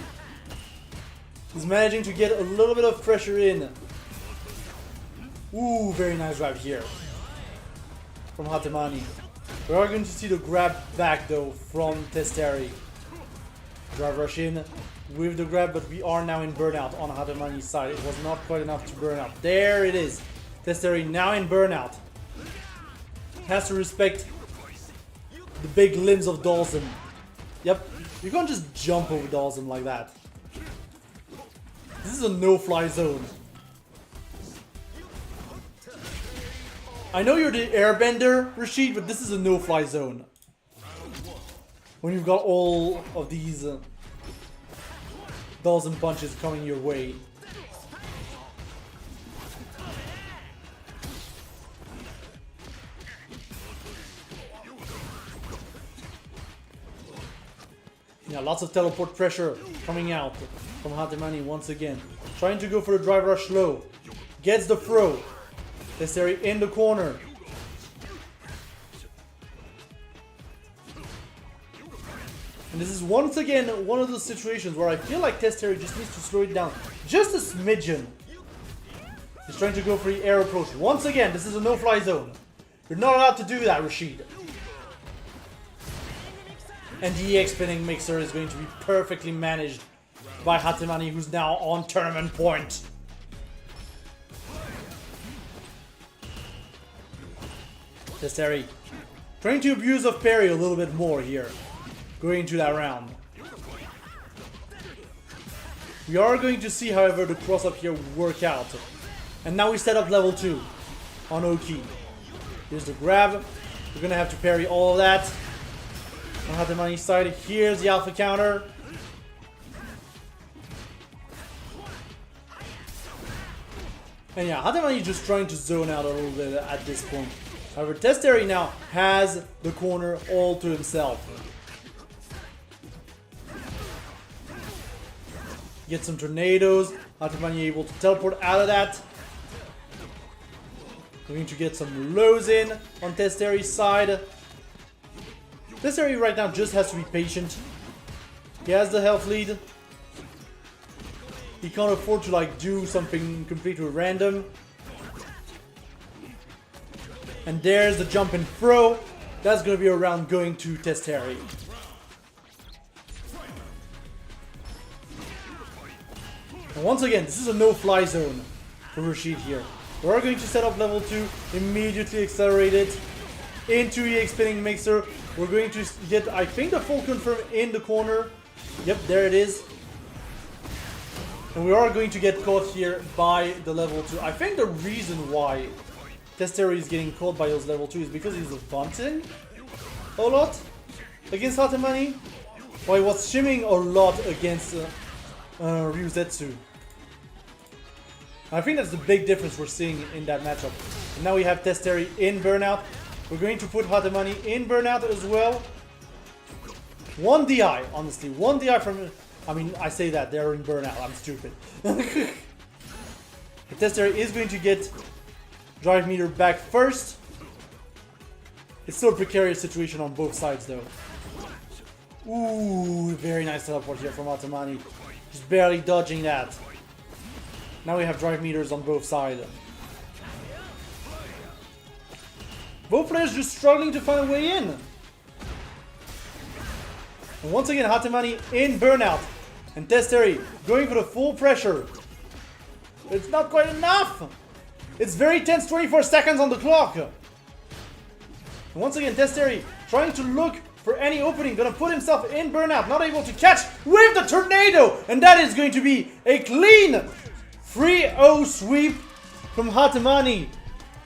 He's managing to get a little bit of pressure in. Ooh, very nice grab here from Hatamani. We are going to see the grab back though from Testeri. Drive rush in with the grab, but we are now in burnout on Hatamani's side. It was not quite enough to burn out. There it is. Testeri now in burnout. Has to respect the big limbs of Dawson. Yep, you can't just jump over Dawson like that. This is a no-fly zone. I know you're the airbender, Rashid, but this is a no-fly zone. When you've got all of these Dawson punches coming your way. Yeah, lots of teleport pressure coming out from Hatamani once again. Trying to go for the drive rush low. Gets the throw. Testeri in the corner. And this is once again one of those situations where I feel like Testeri just needs to slow it down just a smidgen. He's trying to go for the air approach. Once again, this is a no-fly zone. You're not allowed to do that, Rashid. And the X-Spinning Mixer is going to be perfectly managed by Hatamani, who's now on tournament point. Testeri trying to abuse of parry a little bit more here, going into that round. We are going to see, however, the cross-up here work out. And now we set up level 2 on Oki. Here's the grab. We're going to have to parry all of that. On Hatamani's side, here's the alpha counter. And yeah, Hatemani is just trying to zone out a little bit at this point. However, Testeri now has the corner all to himself. Get some tornadoes. Hatemani able to teleport out of that. Going to get some lows in on Testeri's side. Testeri right now just has to be patient. He has the health lead. He can't afford to like do something completely random. And there's the jump and throw. That's gonna be a round going to Testeri. And once again, this is a no-fly zone for Rashid here. We're going to set up level 2, immediately accelerate it into EX spinning mixer. We're going to get, I think, the full confirm in the corner. Yep, there it is. And we are going to get caught here by the level 2. I think the reason why Testeri is getting caught by those level 2 is because he's advancing a lot against Hatemani, while he was shimming a lot against Ryuzetsu. I think that's the big difference we're seeing in that matchup. And now we have Testeri in burnout. We're going to put Hatemani in burnout as well. 1 DI, honestly. 1 DI from... I mean, I say that, they're in burnout. I'm stupid. Testeri is going to get drive meter back first. It's still a precarious situation on both sides, though. Ooh, very nice teleport here from Hatemani. Just barely dodging that. Now we have drive meters on both sides. Both players just struggling to find a way in. And once again, Hatemani in burnout. And Testeri going for the full pressure. It's not quite enough. It's very tense, 24 seconds on the clock. And once again, Testeri trying to look for any opening. Gonna put himself in burnout. Not able to catch with the tornado. And that is going to be a clean 3-0 sweep from Hatemani.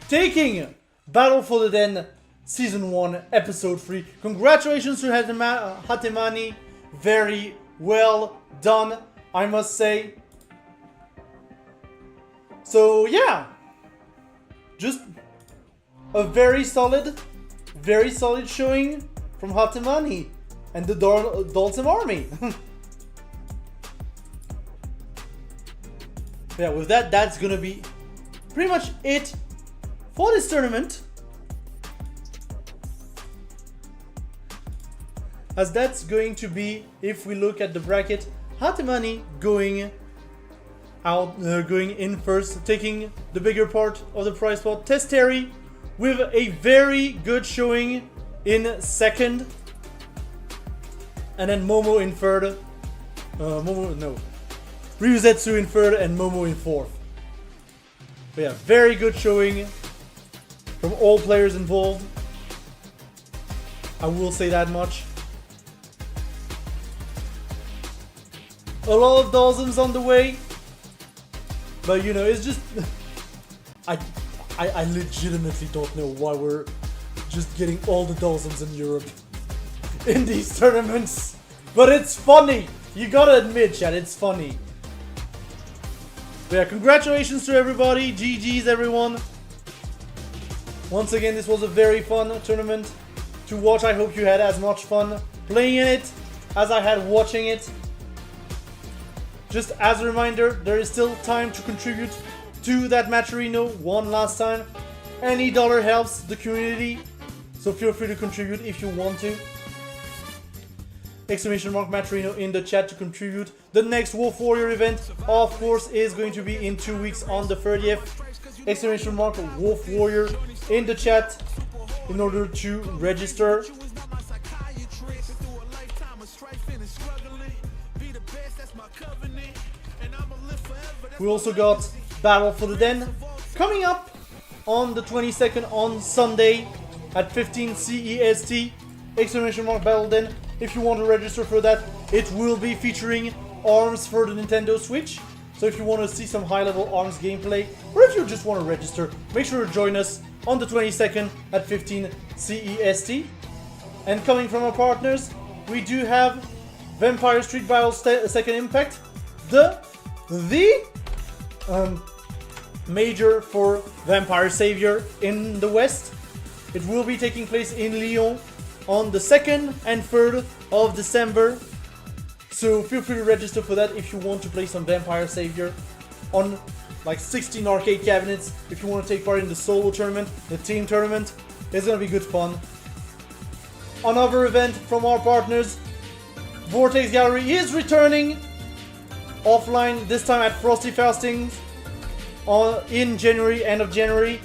Taking Battle for the Den Season 1, Episode 3. Congratulations to Hatemani. Very well done, I must say. So yeah, just a very solid showing from Hatemani and the Dalsim army. Yeah, with that, that's gonna be pretty much it for this tournament. As that's going to be, if we look at the bracket, Hatemani going out, going in first, taking the bigger part of the prize pot. Testeri with a very good showing in second, and then Momo in third. Ryuzetsu in third and Momo in fourth. But yeah, very good showing from all players involved. I will say that much. A lot of Dalsims on the way, but you know, it's just I legitimately don't know why we're just getting all the Dalsims in Europe in these tournaments, but it's funny. You gotta admit, chat, it's funny. But yeah, congratulations to everybody. GG's everyone. Once again, this was a very fun tournament to watch. I hope you had as much fun playing in it as I had watching it. Just as a reminder, there is still time to contribute to that Matcherino one last time. Any dollar helps the community, so feel free to contribute if you want to. Exclamation mark Matcherino in the chat to contribute. The next Wolf Warrior event, of course, is going to be in 2 weeks on the 30th. Exclamation mark Wolf Warrior in the chat in order to register. We also got Battle for the Den coming up on the 22nd on Sunday at 15 CEST. Exclamation mark Battle Den. If you want to register for that, it will be featuring ARMS for the Nintendo Switch. So if you want to see some high-level ARMS gameplay, or if you just want to register, make sure to join us on the 22nd at 15 CEST. And coming from our partners, we do have Vampire Street Battle Second Impact, the major for Vampire Savior in the West. It will be taking place in Lyon on the 2nd and 3rd of December. So feel free to register for that if you want to play some Vampire Savior on like 16 arcade cabinets. If you want to take part in the solo tournament, the team tournament, it's gonna be good fun. Another event from our partners, Vortex Gallery is returning offline, this time at Frosty Faustings in January, end of January.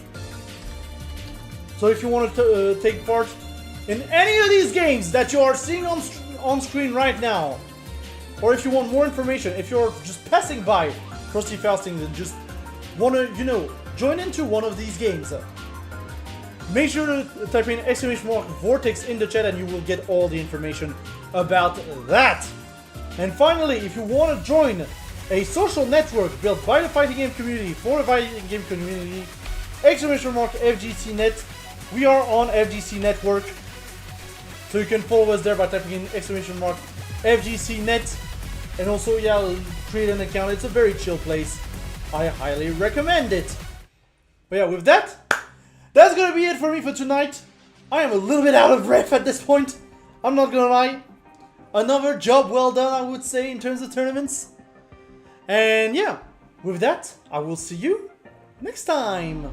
So if you want to take part in any of these games that you are seeing on screen right now, or if you want more information, if you're just passing by Frosty Faustings and just want to, you know, join into one of these games, make sure to type in !Vortex in the chat and you will get all the information about that. And finally, if you want to join a social network built by the fighting game community for the fighting game community, !FGCnet. We are on FGC Network, so you can follow us there by typing in !FGCnet. And also, yeah, create an account. It's a very chill place. I highly recommend it. But yeah, with that, that's gonna be it for me for tonight. I am a little bit out of breath at this point. I'm not gonna lie. Another job well done, I would say, in terms of tournaments. And yeah, with that, I will see you next time.